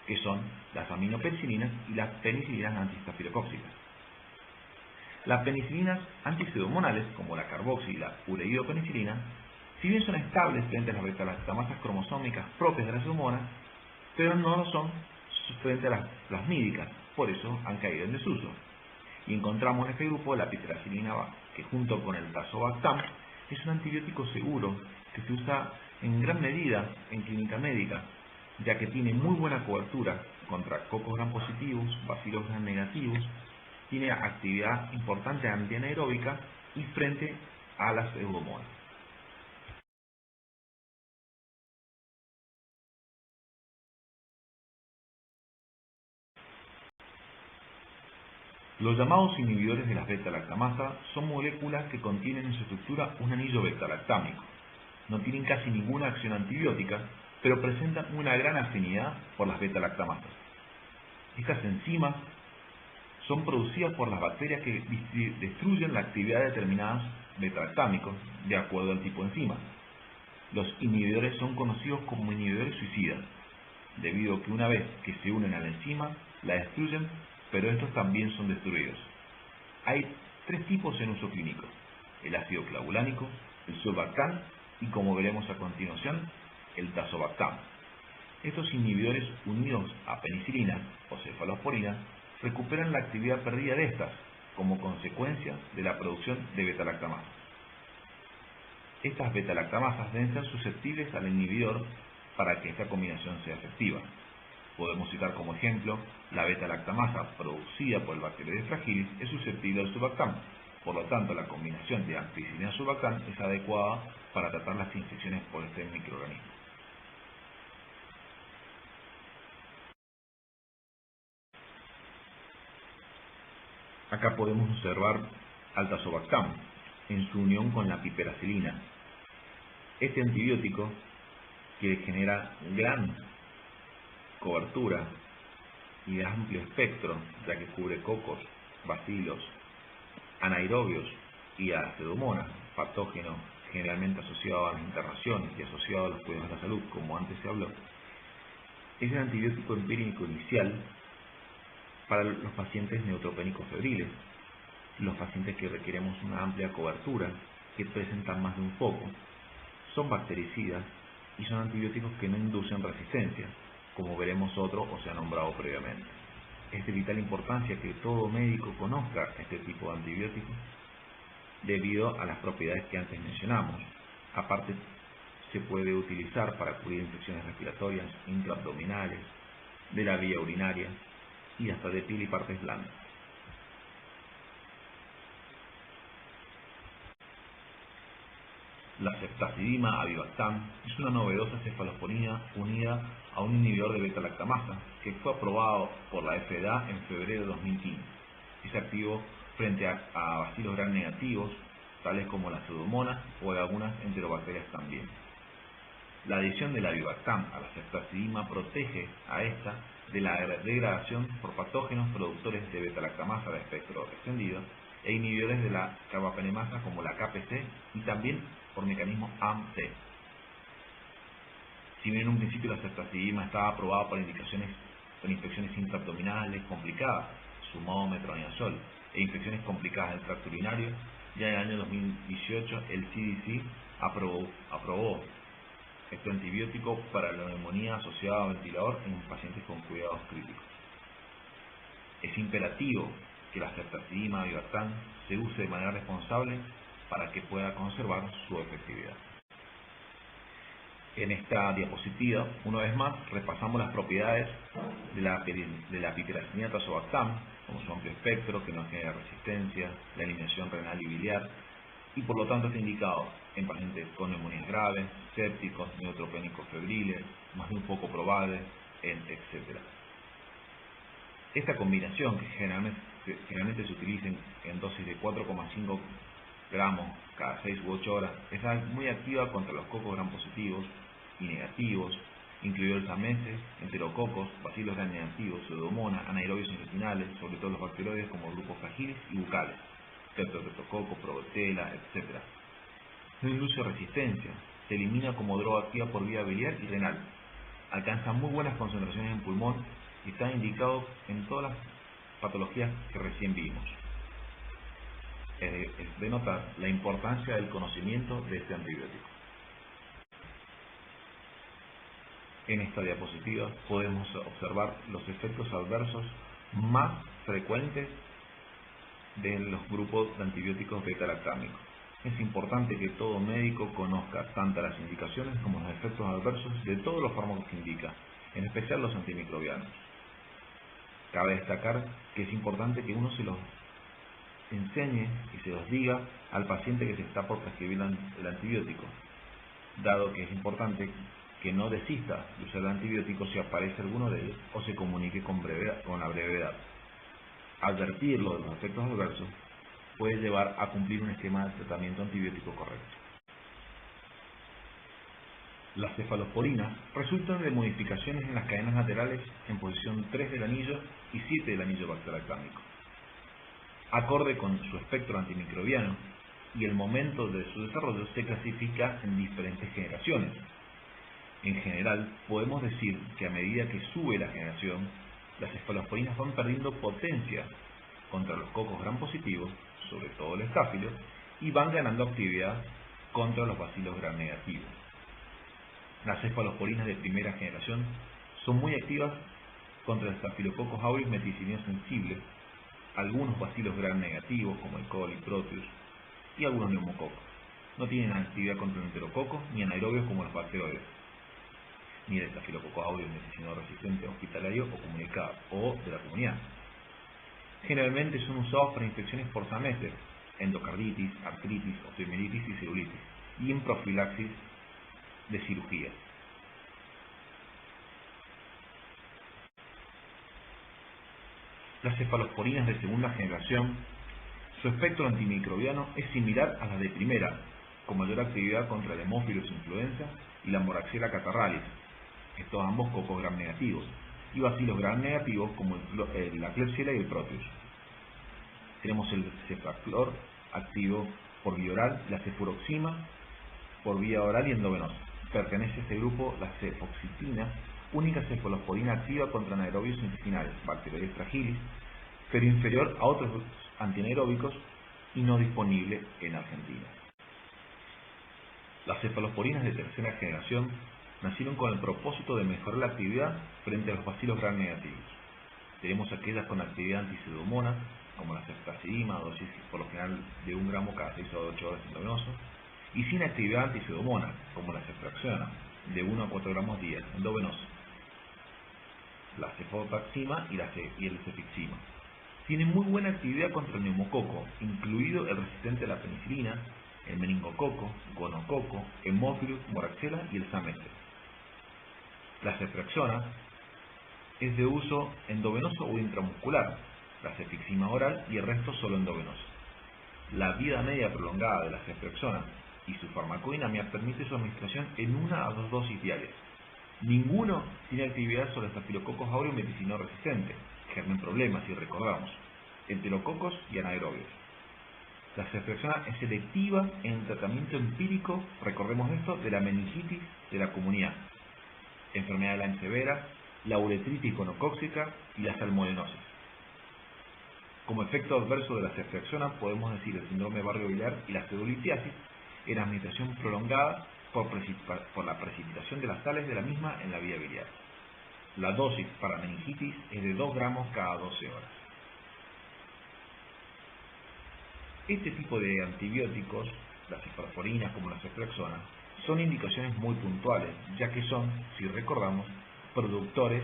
que son las aminopenicilinas y las penicilinas antiestafilocóccicas. Las penicilinas antipseudomonales, como la carboxi y la ureidopenicilina, si bien son estables frente a las beta-lactamasas cromosómicas propias de las pseudomonas, pero no lo son frente a las plasmídicas, por eso han caído en desuso. Y encontramos en este grupo la piperacilina, que junto con el tazobactam es un antibiótico seguro que se usa en gran medida en clínica médica, ya que tiene muy buena cobertura contra cocos gram positivos, bacilos gram negativos, tiene actividad importante antianaeróbica y frente a las pseudomonas. Los llamados inhibidores de las beta-lactamasa son moléculas que contienen en su estructura un anillo beta-lactámico. No tienen casi ninguna acción antibiótica, pero presentan una gran afinidad por las beta-lactamasas. Estas enzimas son producidas por las bacterias que destruyen la actividad de determinados beta-lactámicos de acuerdo al tipo de enzima. Los inhibidores son conocidos como inhibidores suicidas, debido a que una vez que se unen a la enzima, la destruyen, pero estos también son destruidos. Hay tres tipos en uso clínico: el ácido clavulánico, el sulbactam y, como veremos a continuación, el tazobactam. Estos inhibidores unidos a penicilina o cefalosporina recuperan la actividad perdida de estas como consecuencia de la producción de beta-lactamasas. Estas beta-lactamasas deben ser susceptibles al inhibidor para que esta combinación sea efectiva. Podemos citar como ejemplo, la beta-lactamasa producida por el Bacteroides fragilis es susceptible al sulbactam. Por lo tanto, la combinación de ampicilina-sulbactam es adecuada para tratar las infecciones por este microorganismo. Acá podemos observar al tazobactam en su unión con la piperacilina. Este antibiótico, que genera gran cobertura y de amplio espectro, ya que cubre cocos, bacilos, anaerobios y a pseudomonas, patógenos generalmente asociado a las internaciones y asociado a los cuidados de la salud, como antes se habló, es el antibiótico empírico inicial para los pacientes neutropénicos febriles, los pacientes que requeremos una amplia cobertura, que presentan más de un foco. Son bactericidas y son antibióticos que no inducen resistencia, como veremos otro o se ha nombrado previamente. Es de vital importancia que todo médico conozca este tipo de antibióticos debido a las propiedades que antes mencionamos. Aparte, se puede utilizar para cubrir infecciones respiratorias, intraabdominales, de la vía urinaria y hasta de piel y partes blandas. La ceftazidima avibactam es una novedosa cefalosporina unida a un inhibidor de beta-lactamasa que fue aprobado por la FDA en febrero de 2015. Es activo frente a bacilos gram negativos, tales como la pseudomonas o algunas enterobacterias también. La adición del avibactam a la ceftazidima protege a esta de la degradación por patógenos productores de beta-lactamasa de espectro extendido e inhibidores de la carbapenemasa como la KPC y también por mecanismo AMP. Si bien en un principio la ceftazidima estaba aprobada para indicaciones con infecciones intraabdominales complicadas, sumado metronidazol, e infecciones complicadas del tracto urinario, ya en el año 2018 el CDC aprobó este antibiótico para la neumonía asociada a ventilador en pacientes con cuidados críticos. Es imperativo que la ceftazidima avibactam se use de manera responsable para que pueda conservar su efectividad. En esta diapositiva, una vez más, repasamos las propiedades de la piperacilina tazobactam, como su amplio espectro, que no genera resistencia, la eliminación renal y biliar, y por lo tanto está indicado en pacientes con neumonías graves, sépticos, neutropénicos febriles, más de un foco probable, etc. Esta combinación, que generalmente se utiliza en dosis de 4,5 gramos cada 6 u 8 horas, es muy activa contra los cocos gram positivos y negativos, incluidos meses, enterococos, bacilos gram negativos, pseudomonas, anaerobios intestinales, sobre todo los bacteroides como grupos fragilis y bucales, streptococcus, protela, etc. No induce resistencia, se elimina como droga activa por vía biliar y renal, alcanza muy buenas concentraciones en pulmón y está indicado en todas las patologías que recién vimos. Es de notar la importancia del conocimiento de este antibiótico. En esta diapositiva podemos observar los efectos adversos más frecuentes de los grupos de antibióticos beta-lactámicos. Es importante que todo médico conozca tanto las indicaciones como los efectos adversos de todos los fármacos que indica, en especial los antimicrobianos. Cabe destacar que es importante que uno se los enseñe y se los diga al paciente que se está por prescribir el antibiótico, dado que es importante que no desista de usar el antibiótico si aparece alguno de ellos o se comunique con la brevedad. Advertirlo de los efectos adversos puede llevar a cumplir un esquema de tratamiento antibiótico correcto. Las cefalosporinas resultan de modificaciones en las cadenas laterales en posición 3 del anillo y 7 del anillo bacterolactámico. Acorde con su espectro antimicrobiano y el momento de su desarrollo, se clasifica en diferentes generaciones. En general, podemos decir que a medida que sube la generación, las cefalosporinas van perdiendo potencia contra los cocos gram positivos, sobre todo el estáfilo, y van ganando actividad contra los bacilos gram negativos. Las cefalosporinas de primera generación son muy activas contra el Staphylococcus aureus meticilino sensible, algunos bacilos gram negativos como el coli, proteus y algunos neumococos. No tienen actividad contra el enterococo ni anaerobios como los bacteroides, ni el Staphylococcus aureus meticilino resistente hospitalario o comunicado o de la comunidad. Generalmente son usados para infecciones por Sameter, endocarditis, artritis, osteomielitis y celulitis, y en profilaxis de cirugía. Las cefalosporinas de segunda generación, su espectro antimicrobiano es similar a las de primera, con mayor actividad contra el Haemophilus influenza y la Moraxella catarrhalis, estos ambos cocos gram negativos, y bacilos gram negativos como la Klebsiella y el Proteus. Tenemos el cefaclor activo por vía oral, la cefuroxima por vía oral y endovenosa. Pertenece a este grupo la cefoxitina, única cefalosporina activa contra anaerobios intestinales, Bacteroides fragilis, pero inferior a otros antianaeróbicos y no disponible en Argentina. Las cefalosporinas de tercera generación nacieron con el propósito de mejorar la actividad frente a los bacilos gram negativos. Tenemos aquellas con actividad anti-pseudomonas, como la ceftazidima, dosis por lo general de 1 gramo cada 6 o 8 horas endovenoso, y sin actividad anti-pseudomonas, como la ceftriaxona, de 1 a 4 gramos día endovenoso, la cefotaxima y el cefixima. Tienen muy buena actividad contra el neumococo, incluido el resistente a la penicilina, el meningococo, gonococo, Haemophilus, Moraxella y el Sameter. La ceftriaxona es de uso endovenoso o intramuscular, la cefixima oral y el resto solo endovenoso. La vida media prolongada de la ceftriaxona y su farmacodinamia permite su administración en 1 a 2 dosis diarias. Ninguno tiene actividad sobre Staphylococcus aureus meticilino resistente, germen problemas si recordamos, enterococos y anaerobios. La ceftriaxona es selectiva en el tratamiento empírico, recordemos esto, de la meningitis de la comunidad, enfermedad de Lyme severa, la uretritis gonocóxica y la salmonellosis. Como efecto adverso de la ceftriaxona podemos decir el síndrome barrio-biliar y la pseudolitiasis en administración prolongada por la precipitación de las sales de la misma en la vía biliar. La dosis para meningitis es de 2 gramos cada 12 horas. Este tipo de antibióticos, las cefalosporinas como la ceftriaxona, son indicaciones muy puntuales, ya que son, si recordamos, productores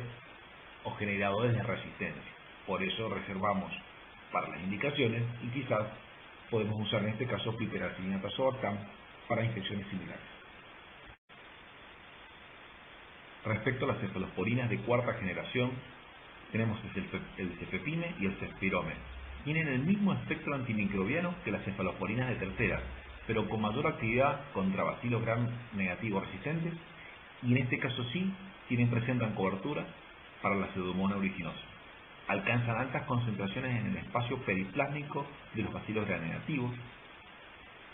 o generadores de resistencia. Por eso reservamos para las indicaciones y quizás podemos usar en este caso piperacillina tazobactam para infecciones similares. Respecto a las cefalosporinas de cuarta generación, tenemos el cefepime y el cefpirome. Tienen el mismo espectro antimicrobiano que las cefalosporinas de tercera, pero con mayor actividad contra bacilos gram negativos resistentes, y en este caso sí presentan cobertura para la Pseudomonas aeruginosa. Alcanzan altas concentraciones en el espacio periplásmico de los bacilos gram negativos,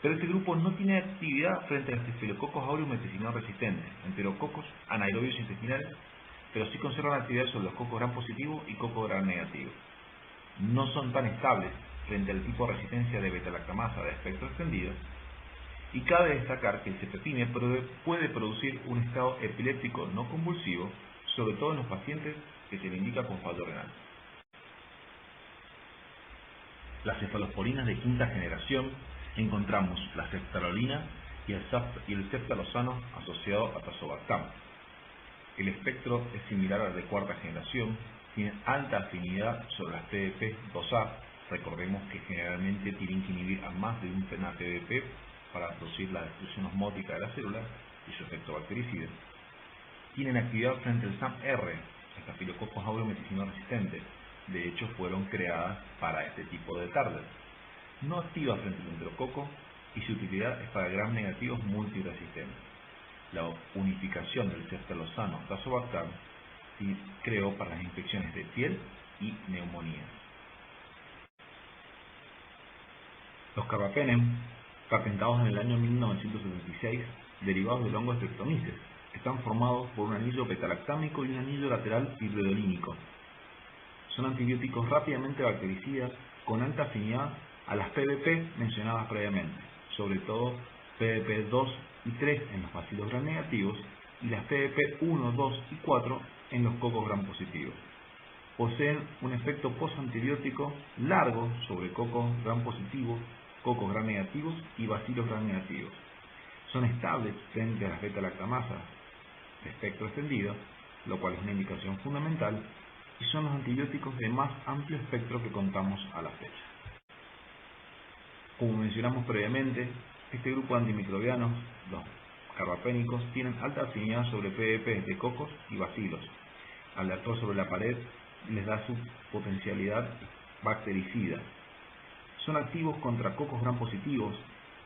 pero este grupo no tiene actividad frente a los Staphylococcus aureus meticilino resistentes, enterococos, anaerobios intestinales, pero sí conservan actividad sobre los cocos gram positivos y cocos gram negativos. No son tan estables frente al tipo de resistencia de beta-lactamasa de espectro extendido, y cabe destacar que el cefepime puede producir un estado epiléptico no convulsivo, sobre todo en los pacientes que se le indica con fallo renal. las cefalosporinas de quinta generación, encontramos la ceftalolina y el ceftalozano asociado a tazobactam. El espectro es similar al de cuarta generación, tiene alta afinidad sobre las PDP-2A. Recordemos que generalmente tienen que inhibir a más de un PDP para producir la destrucción osmótica de la célula y su efecto bactericida. Tienen actividad frente al SAM-R, Staphylococcus aureus meticino resistente. De hecho, fueron creadas para este tipo de target. No activa frente al enterococo y su utilidad es para gram negativos multiresistentes. La unificación del ceftalozano tazobactam se creó para las infecciones de piel y neumonía. Los carbapenem, patentados en el año 1976, derivados del hongo Streptomyces, están formados por un anillo betalactámico y un anillo lateral hidrodenínico. Son antibióticos rápidamente bactericidas con alta afinidad a las PBP mencionadas previamente, sobre todo PBP2 y 3 en los bacilos gram negativos y las PBP 1, 2 y 4 en los cocos gram positivos. Poseen un efecto postantibiótico largo sobre cocos gram positivos, cocos gram negativos y bacilos gram negativos. Son estables frente a las beta-lactamasas de espectro extendido, lo cual es una indicación fundamental, y son los antibióticos de más amplio espectro que contamos a la fecha. Como mencionamos previamente, este grupo de antimicrobianos, los carbapénicos, tienen alta afinidad sobre PDP de cocos y bacilos. Al actuar sobre la pared les da su potencialidad bactericida. Son activos contra cocos gram positivos.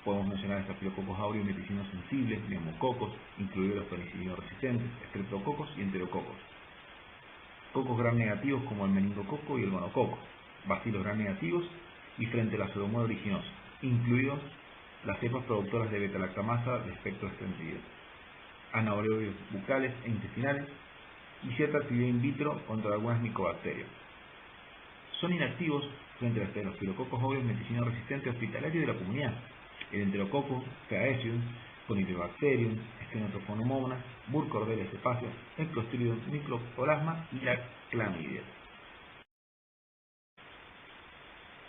Podemos mencionar Staphylococcus aureus meticinos sensibles, neumococos, incluidos los penicilinos resistentes, streptococos y enterococos. Cocos gram negativos como el meningococo y el gonococo, bacilos gram negativos y frente a la pseudomonas aeruginosa, incluidos las cepas productoras de beta-lactamasa de espectro extendido, anaerobios bucales e intestinales y cierta actividad in vitro contra algunas micobacterias. Son inactivos frente a los Staphylococcus aureus meticinos resistentes hospitalarios de la comunidad, el enterococo, Faecium, Conidobacterium, Stenotophonophomonas, Burkholderia cepacia, el Clostridium mycoplasma y la clamidia.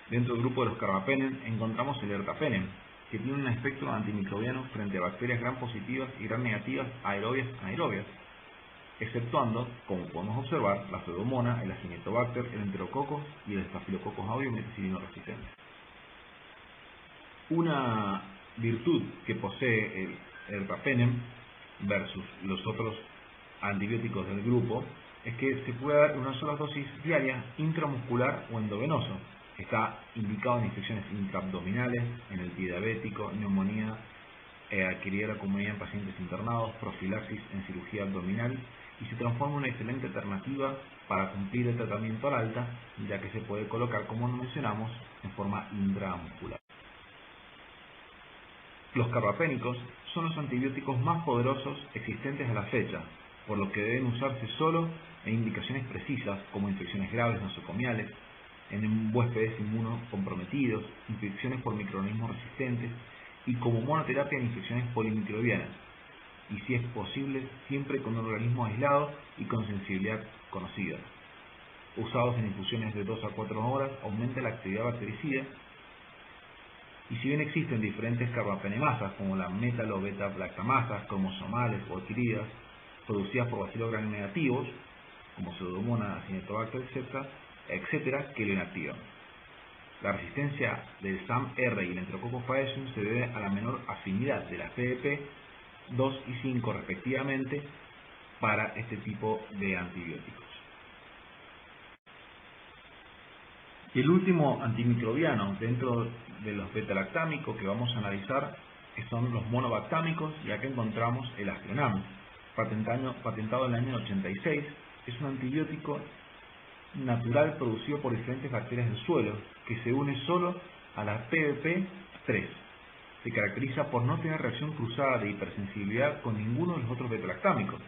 Dentro del grupo de los carbapenem encontramos el ertapenem, que tiene un espectro antimicrobiano frente a bacterias gram positivas y gram negativas aerobias anaerobias, exceptuando, como podemos observar, la pseudomonas, el acinetobacter, el enterococo y el Staphylococcus aureus meticino resistente. Una virtud que posee el ertapenem versus los otros antibióticos del grupo es que se puede dar una sola dosis diaria intramuscular o endovenoso. Está indicado en infecciones intraabdominales, en el pie diabético, neumonía adquirida de la comunidad en pacientes internados, profilaxis en cirugía abdominal y se transforma en una excelente alternativa para cumplir el tratamiento al alta, ya que se puede colocar, como mencionamos, en forma intramuscular. Los carbapénicos son los antibióticos más poderosos existentes a la fecha, por lo que deben usarse solo en indicaciones precisas como infecciones graves nosocomiales, en huéspedes inmunocomprometidos, infecciones por microorganismos resistentes y como monoterapia en infecciones polimicrobianas, y si es posible siempre con un organismo aislado y con sensibilidad conocida. Usados en infusiones de 2 a 4 horas aumenta la actividad bactericida. Y si bien existen diferentes carbapenemasas como la metalo-beta-lactamasas, cromosomales o adquiridas, producidas por bacilos gram negativos, como Pseudomonas, Acinetobacter, etcétera, que lo inactivan. La resistencia del SAM-R y el Enterococcus faecium se debe a la menor afinidad de las PDP 2 y 5 respectivamente para este tipo de antibióticos. Y el último antimicrobiano dentro de los beta-lactámicos que vamos a analizar son los monobactámicos, y acá encontramos el Astronam, patentado en el año 86. Es un antibiótico natural producido por diferentes bacterias del suelo que se une solo a la PBP3. Se caracteriza por no tener reacción cruzada de hipersensibilidad con ninguno de los otros beta-lactámicos.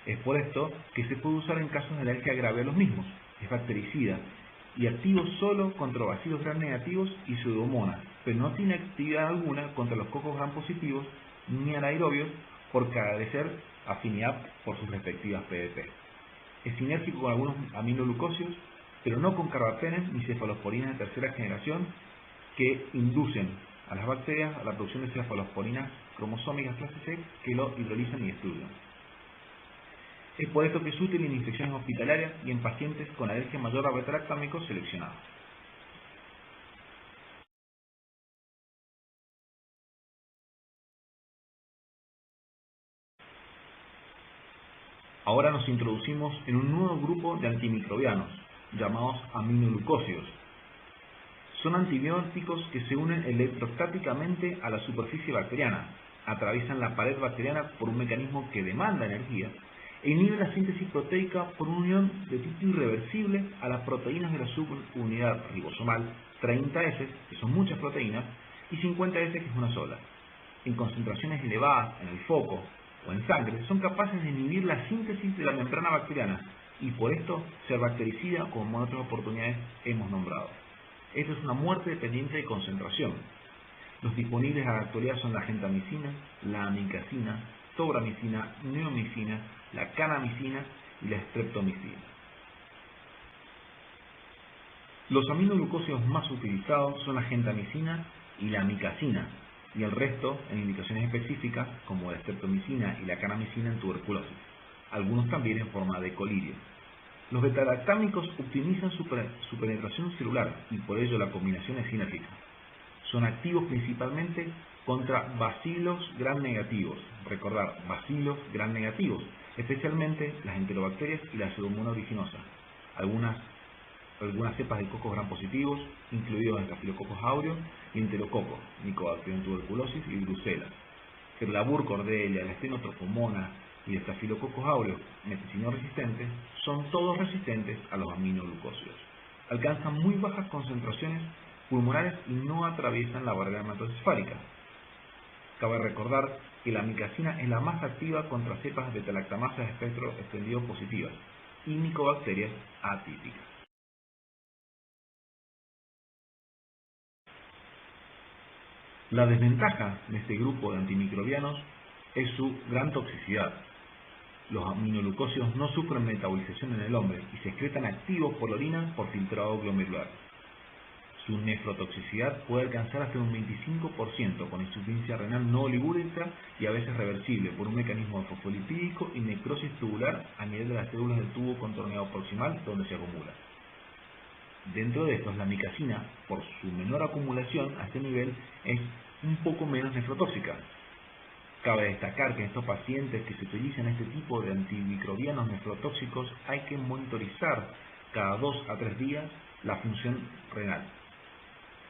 Es por esto que se puede usar en casos de alergia grave a los mismos. Es bactericida y activo solo contra bacilos gram negativos y pseudomonas, pero no tiene actividad alguna contra los cocos gram positivos ni anaerobios por carecer afinidad por sus respectivas PDP. Es sinérgico con algunos aminoglucósidos, pero no con carbapenems ni cefalosporinas de tercera generación que inducen a las bacterias a la producción de cefalosporinas cromosómicas clase C que lo hidrolizan y destruyen. Es por esto que es útil en infecciones hospitalarias y en pacientes con alergia mayor a beta-lactámicos seleccionados. Ahora nos introducimos en un nuevo grupo de antimicrobianos, llamados aminoglucósidos. Son antibióticos que se unen electrostáticamente a la superficie bacteriana, atraviesan la pared bacteriana por un mecanismo que demanda energía e inhiben la síntesis proteica por una unión de tipo irreversible a las proteínas de la subunidad ribosomal 30S, que son muchas proteínas, y 50S, que es una sola. En concentraciones elevadas en el foco o en sangre, son capaces de inhibir la síntesis de la membrana bacteriana y por esto ser bactericida, como en otras oportunidades hemos nombrado. Esta es una muerte dependiente de concentración. Los disponibles a la actualidad son la gentamicina, la amikacina, tobramicina, neomicina, la kanamicina y la streptomicina. Los aminoglucósidos más utilizados son la gentamicina y la amikacina, y el resto en indicaciones específicas como la streptomicina y la kanamicina en tuberculosis, algunos también en forma de colirio. Los betalactámicos optimizan su penetración celular y por ello la combinación es sinérgica. Son activos principalmente contra bacilos gram negativos, recordar, bacilos gram negativos, especialmente las enterobacterias y la pseudomonas aeruginosa, algunas cepas de cocos gram positivos, incluidos el Staphylococcus aureus y enterococos, Mycobacterium tuberculosis y Brucella. El labur cordelia, la Stenotrophomonas y el Staphylococcus aureus meticino resistentes son todos resistentes a los aminoglucósidos. Alcanzan muy bajas concentraciones pulmonares y no atraviesan la barrera hematocefálica. Cabe recordar que la amikacina es la más activa contra cepas beta-lactamasas de espectro extendido positivas y micobacterias atípicas. La desventaja de este grupo de antimicrobianos es su gran toxicidad. Los aminoglucósidos no sufren metabolización en el hombre y se excretan activos por la orina por filtrado glomerular. Su nefrotoxicidad puede alcanzar hasta un 25% con insuficiencia renal no oligúrica y a veces reversible por un mecanismo fosfolipídico y necrosis tubular a nivel de las células del tubo contorneado proximal donde se acumula. Dentro de estos, la amikacina, por su menor acumulación a este nivel, es un poco menos nefrotóxica. Cabe destacar que en estos pacientes que se utilizan este tipo de antimicrobianos nefrotóxicos hay que monitorizar cada 2 a 3 días la función renal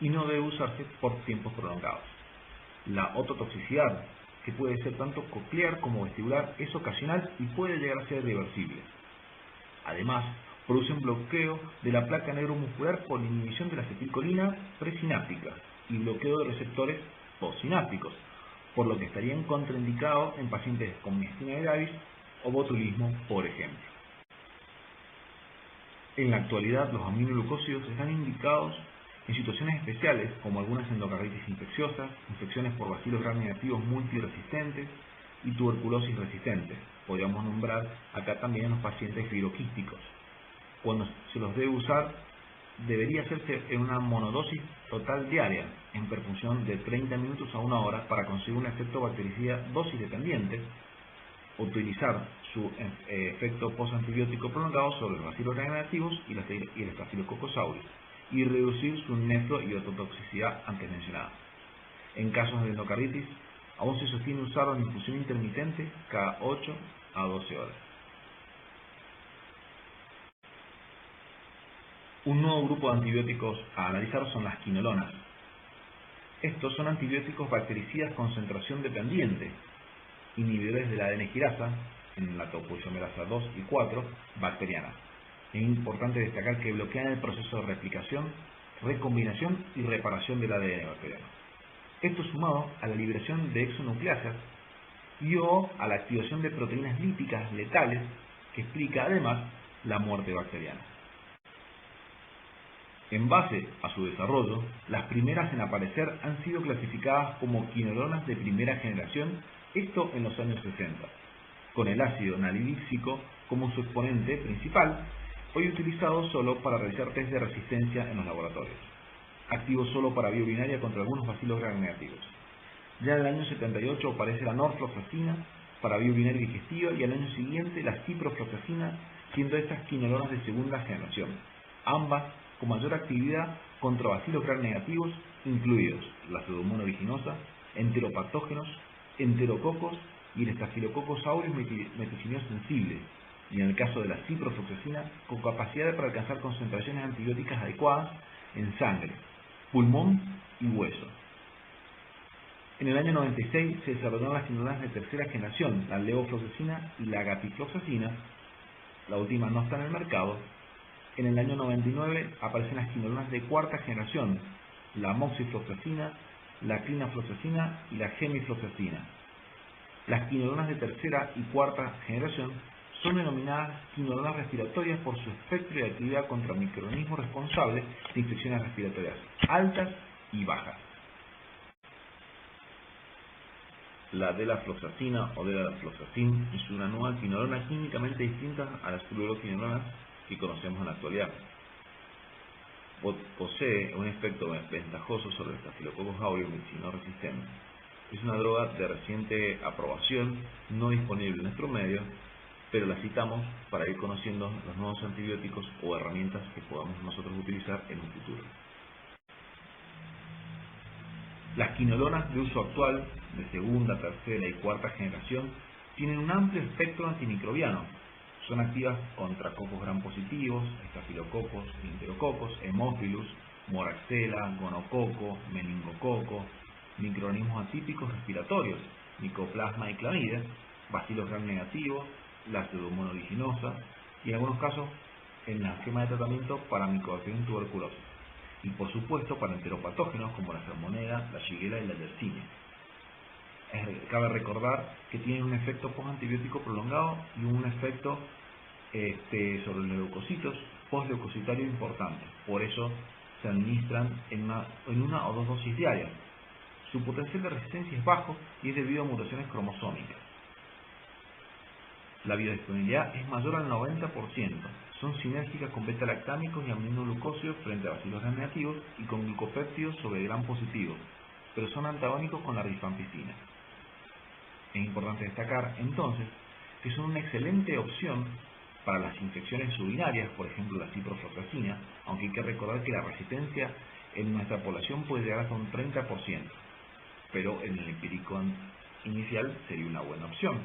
y no debe usarse por tiempos prolongados. La ototoxicidad, que puede ser tanto coclear como vestibular, es ocasional y puede llegar a ser reversible. Además, produce un bloqueo de la placa neuromuscular por inhibición de la acetilcolina presináptica y bloqueo de receptores postsinápticos, por lo que estarían contraindicados en pacientes con miastenia gravis o botulismo, por ejemplo. En la actualidad, los aminoglucósidos están indicados en situaciones especiales como algunas endocarditis infecciosas, infecciones por bacilos gram negativos multiresistentes y tuberculosis resistentes. Podríamos nombrar acá también los pacientes fibroquísticos. Cuando se los debe usar, debería hacerse en una monodosis total diaria, en perfusión de 30 minutos a 1 hora para conseguir un efecto bactericida dosis dependiente, utilizar su efecto postantibiótico prolongado sobre los bacilos gram negativos y el Staphylococcus aureus, y reducir su nefro y ototoxicidad antes mencionada. En casos de endocarditis, aún se sostiene usarlo en infusión intermitente cada 8 a 12 horas. Un nuevo grupo de antibióticos a analizar son las quinolonas. Estos son antibióticos bactericidas concentración dependiente, inhibidores de la ADN girasa, en la topoisomerasa 2 y 4, bacteriana. Es importante destacar que bloquean el proceso de replicación, recombinación y reparación del ADN bacteriano. Esto sumado a la liberación de exonucleasas y o a la activación de proteínas lípicas letales, que explica además la muerte bacteriana. En base a su desarrollo, las primeras en aparecer han sido clasificadas como quinolonas de primera generación, esto en los años 60, con el ácido nalilíxico como su exponente principal, hoy utilizado solo para realizar test de resistencia en los laboratorios, activo solo para vía urinaria contra algunos bacilos gram negativos. Ya en el año 78 aparece la norfloxacina para vía urinaria y digestiva, y al año siguiente la ciprofloxacina, siendo estas quinolonas de segunda generación, ambas con mayor actividad contra bacilos gram negativos, incluidos la Pseudomonas aeruginosa, enteropatógenos, enterococos y el Staphylococcus aureus meticilioso sensible, y en el caso de la ciprofloxacina, con capacidad para alcanzar concentraciones antibióticas adecuadas en sangre, pulmón y hueso. En el año 96 se desarrollaron las quinolonas de tercera generación, la levofloxacina y la gatifloxacina. La última no está en el mercado. En el año 99 aparecen las quinolonas de cuarta generación, la moxifloxacina, la clinafloxacina y la gemifloxacina. Las quinolonas de tercera y cuarta generación son denominadas quinolonas respiratorias por su espectro de actividad contra microorganismos responsables de infecciones respiratorias altas y bajas. La delafloxacina o delafloxacin es una nueva quinolona químicamente distinta a las fluoroquinolonas que conocemos en la actualidad. Posee un efecto ventajoso sobre el Staphylococcus aureus meticilino resistente. Es una droga de reciente aprobación, no disponible en nuestro medio, pero la citamos para ir conociendo los nuevos antibióticos o herramientas que podamos nosotros utilizar en un futuro. Las quinolonas de uso actual, de segunda, tercera y cuarta generación, tienen un amplio espectro antimicrobiano. Son activas contra cocos gram positivos, estafilococos, enterococos, hemófilus, moraxella, gonococo, meningococo, microorganismos atípicos respiratorios, micoplasma y clamidia, bacilos gram negativos, la Pseudomonas aeruginosa y en algunos casos en el esquema de tratamiento para Mycobacterium tuberculosis. Y por supuesto para enteropatógenos como la salmonela, la shigella y la yersinia. Cabe recordar que tienen un efecto postantibiótico prolongado y un efecto sobre los leucocitos postleucocitario importante. Por eso se administran en una o dos dosis diarias. Su potencial de resistencia es bajo y es debido a mutaciones cromosómicas. La biodisponibilidad es mayor al 90%. Son sinérgicas con beta-lactámicos y aminoglucósidos frente a bacilos gram negativos y con glucopéptidos sobre gram positivos, pero son antagónicos con la rifampicina. Es importante destacar, entonces, que son una excelente opción para las infecciones urinarias, por ejemplo la ciprofloxacina, aunque hay que recordar que la resistencia en nuestra población puede llegar hasta un 30%, pero en el empírico inicial sería una buena opción.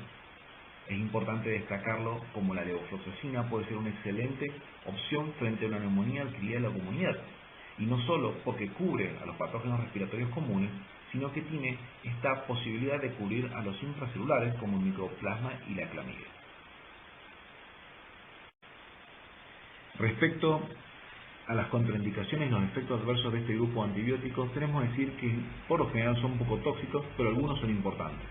Es importante destacarlo como la levofloxacina puede ser una excelente opción frente a una neumonía adquirida en la comunidad, y no solo porque cubre a los patógenos respiratorios comunes, sino que tiene esta posibilidad de cubrir a los intracelulares como el micoplasma y la clamidia. Respecto a las contraindicaciones y los efectos adversos de este grupo de antibióticos, tenemos que decir que por lo general son poco tóxicos, pero algunos son importantes.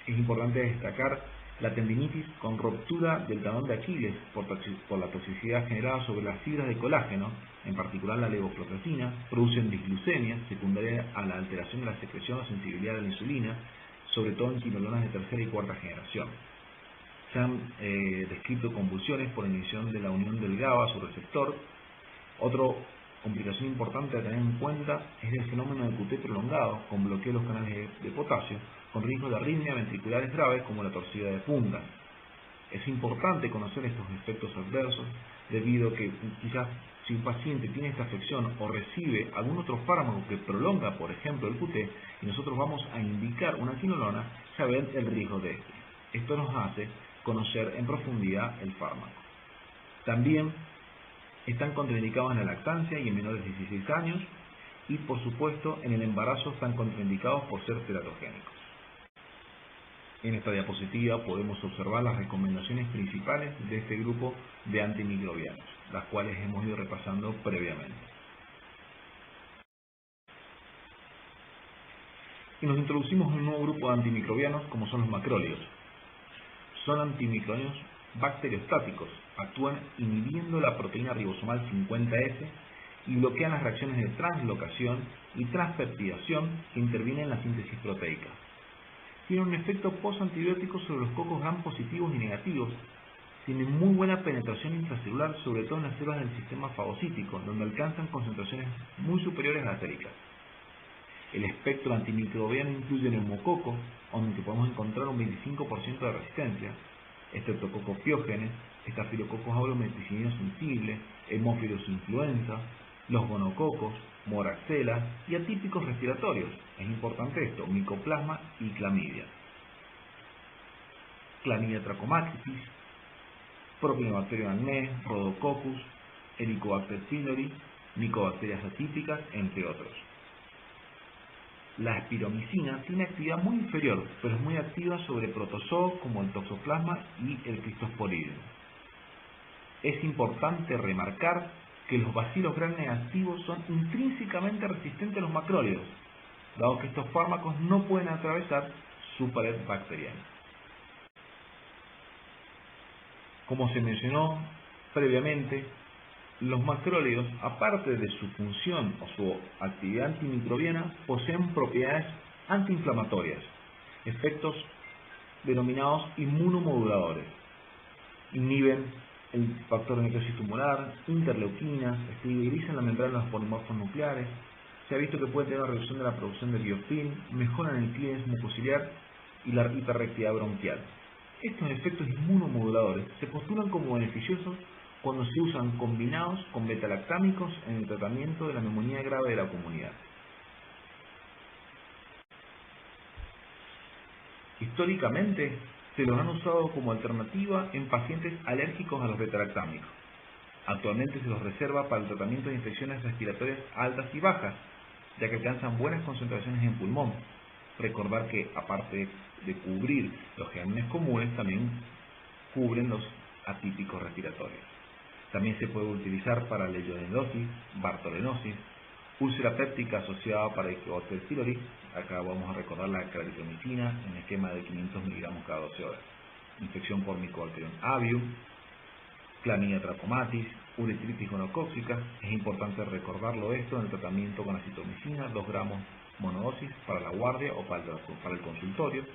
Es importante destacar la tendinitis con ruptura del tendón de Aquiles por la toxicidad generada sobre las fibras de colágeno, en particular la levofloxacina, producen disglucemia secundaria a la alteración de la secreción o sensibilidad de la insulina, sobre todo en quinolonas de tercera y cuarta generación. Se han descrito convulsiones por inhibición de la unión del GABA a su receptor. Otra complicación importante a tener en cuenta es el fenómeno de QT prolongado, con bloqueo de los canales de potasio, con riesgo de arritmia ventriculares graves como la torcida de punta. Es importante conocer estos efectos adversos debido a que quizás si un paciente tiene esta afección o recibe algún otro fármaco que prolonga, por ejemplo el QT, y nosotros vamos a indicar una quinolona, saber el riesgo de este. Esto nos hace conocer en profundidad el fármaco. También están contraindicados en la lactancia y en menores de 16 años, y por supuesto en el embarazo están contraindicados por ser teratogénicos. En esta diapositiva podemos observar las recomendaciones principales de este grupo de antimicrobianos, las cuales hemos ido repasando previamente. Y nos introducimos en un nuevo grupo de antimicrobianos como son los macrólidos. Son antimicrobianos bacteriostáticos, actúan inhibiendo la proteína ribosomal 50S y bloquean las reacciones de translocación y transpeptidación que intervienen en la síntesis proteica. Tienen un efecto postantibiótico sobre los cocos gram positivos y negativos, tienen muy buena penetración intracelular, sobre todo en las células del sistema fagocítico, donde alcanzan concentraciones muy superiores a las séricas. El espectro antimicrobiano incluye neumococos, donde podemos encontrar un 25% de resistencia, estreptococos piógenes, estafilococos aureus meticillinos sensibles, hemófilos influenza, los gonococos, moraxelas y atípicos respiratorios. Es importante esto, micoplasma y clamidia. Clamidia trachomatis, Propionibacterium acnes, Rhodococcus, Helicobacter pylori, micobacterias atípicas, entre otros. La espiromicina tiene actividad muy inferior, pero es muy activa sobre protozoos como el Toxoplasma y el Cryptosporidium. Es importante remarcar que los bacilos gram negativos son intrínsecamente resistentes a los macrólidos, dado que estos fármacos no pueden atravesar su pared bacteriana. Como se mencionó previamente, los macrólidos, aparte de su función o su actividad antimicrobiana, poseen propiedades antiinflamatorias, efectos denominados inmunomoduladores. Inhiben el factor de necrosis tumoral, interleuquinas, estabilizan la membrana de los polimorfos nucleares. Se ha visto que puede tener una reducción de la producción de biofilm, mejoran el clínex mucociliar y la hiperreactividad bronquial. Estos efectos inmunomoduladores se postulan como beneficiosos cuando se usan combinados con betalactámicos en el tratamiento de la neumonía grave de la comunidad. Históricamente, se los han usado como alternativa en pacientes alérgicos a los betalactámicos. Actualmente se los reserva para el tratamiento de infecciones respiratorias altas y bajas, ya que alcanzan buenas concentraciones en pulmón. Recordar que, aparte de cubrir los gérmenes comunes, también cubren los atípicos respiratorios. También se puede utilizar para legionellosis, bartolenosis, úlcera péptica asociada para Helicobacter pylori. Acá vamos a recordar la claritromicina en esquema de 500 mg cada 12 horas. Infección por Mycobacterium avium, clamidia trachomatis, uretritis gonocócica. Es importante recordarlo esto en el tratamiento con acitromicina, 2 gramos monodosis para la guardia o para el consultorio,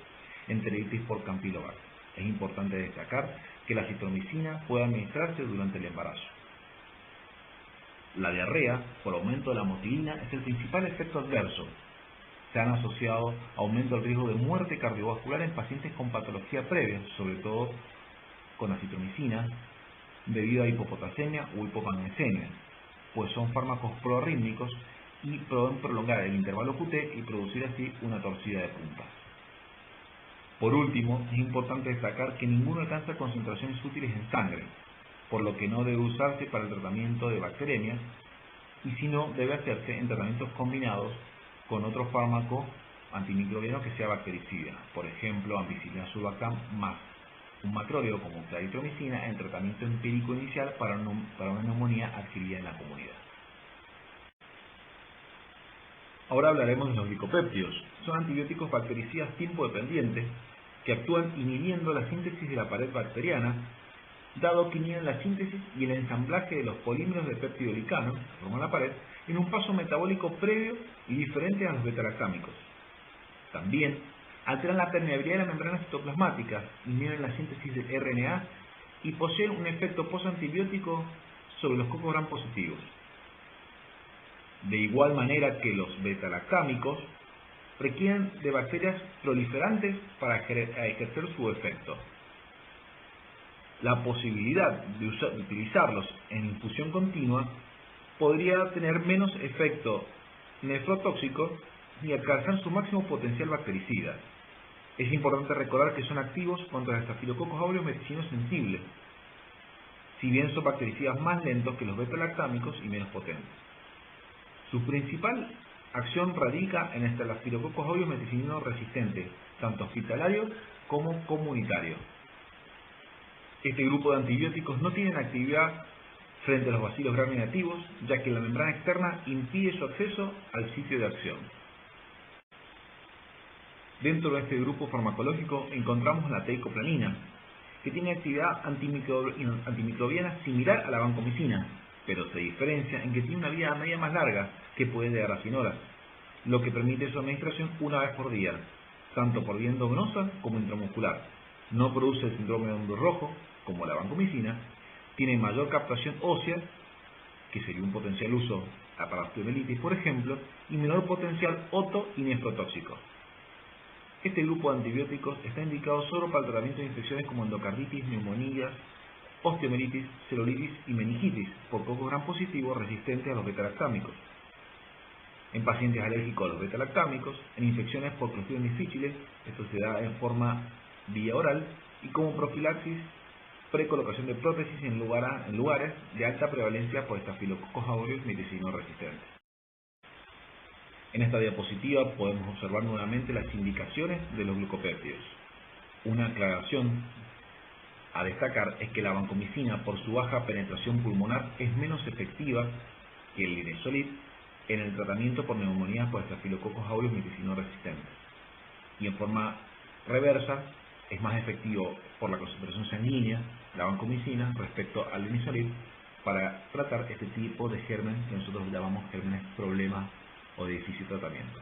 enteritis por Campylobacter. Es importante destacar que la acitromicina puede administrarse durante el embarazo. La diarrea, por aumento de la motilina, es el principal efecto adverso. Se han asociado aumento del riesgo de muerte cardiovascular en pacientes con patología previa, sobre todo con acitromicina, debido a hipopotasemia o hipomagnesemia, pues son fármacos proarrítmicos y pueden prolongar el intervalo QT y producir así una torcida de puntas. Por último, es importante destacar que ninguno alcanza concentraciones útiles en sangre, por lo que no debe usarse para el tratamiento de bacteremias y si no, debe hacerse en tratamientos combinados con otro fármaco antimicrobiano que sea bactericida, por ejemplo, ampicilina sulbactam más un macrólido como claritromicina en tratamiento empírico inicial para una neumonía adquirida en la comunidad. Ahora hablaremos de los glicopéptidos. Son antibióticos bactericidas tiempo dependientes que actúan inhibiendo la síntesis de la pared bacteriana, dado que inhiben la síntesis y el ensamblaje de los polímeros de peptidoglicano, que forman la pared, en un paso metabólico previo y diferente a los betalactámicos. También alteran la permeabilidad de la membrana citoplasmática, inhiben la síntesis del RNA y poseen un efecto postantibiótico sobre los cocos gram positivos. De igual manera que los betalactámicos, requieren de bacterias proliferantes para ejercer su efecto. La posibilidad de utilizarlos en infusión continua podría tener menos efecto nefrotóxico y alcanzar su máximo potencial bactericida. Es importante recordar que son activos contra los estafilococos aureus meticillinos sensibles, si bien son bactericidas más lentos que los betalactámicos y menos potentes. Su principal acción radica en estafilococos aureus meticillinos resistentes, tanto hospitalarios como comunitarios. Este grupo de antibióticos no tienen actividad frente a los bacilos gram negativos, ya que la membrana externa impide su acceso al sitio de acción. Dentro de este grupo farmacológico encontramos la teicoplanina, que tiene actividad antimicrobiana similar a la vancomicina, pero se diferencia en que tiene una vida media más larga, que puede llegar a 100 horas, lo que permite su administración una vez por día, tanto por vía endovenosa como intramuscular. No produce el síndrome de hombro rojo, como la vancomicina, tiene mayor captación ósea, que sería un potencial uso para osteomielitis, por ejemplo, y menor potencial oto y nefrotóxico. Este grupo de antibióticos está indicado solo para el tratamiento de infecciones como endocarditis, neumonías, osteomielitis, celulitis y meningitis, por poco gram positivo resistentes a los beta-lactámicos. En pacientes alérgicos a los beta-lactámicos, en infecciones por Clostridium difficile, esto se da en forma vía oral, y como profilaxis, precolocación de prótesis en lugares de alta prevalencia por Staphylococcus aureus miticino resistentes. En esta diapositiva podemos observar nuevamente las indicaciones de los glucopéptidos. Una aclaración a destacar es que la vancomicina, por su baja penetración pulmonar, es menos efectiva que el linezolid en el tratamiento por neumonías por Staphylococcus aureus miticino resistentes. Y en forma reversa, es más efectivo por la concentración sanguínea, la vancomicina, respecto al linezolid, para tratar este tipo de gérmenes que nosotros llamamos gérmenes problema o de difícil tratamiento.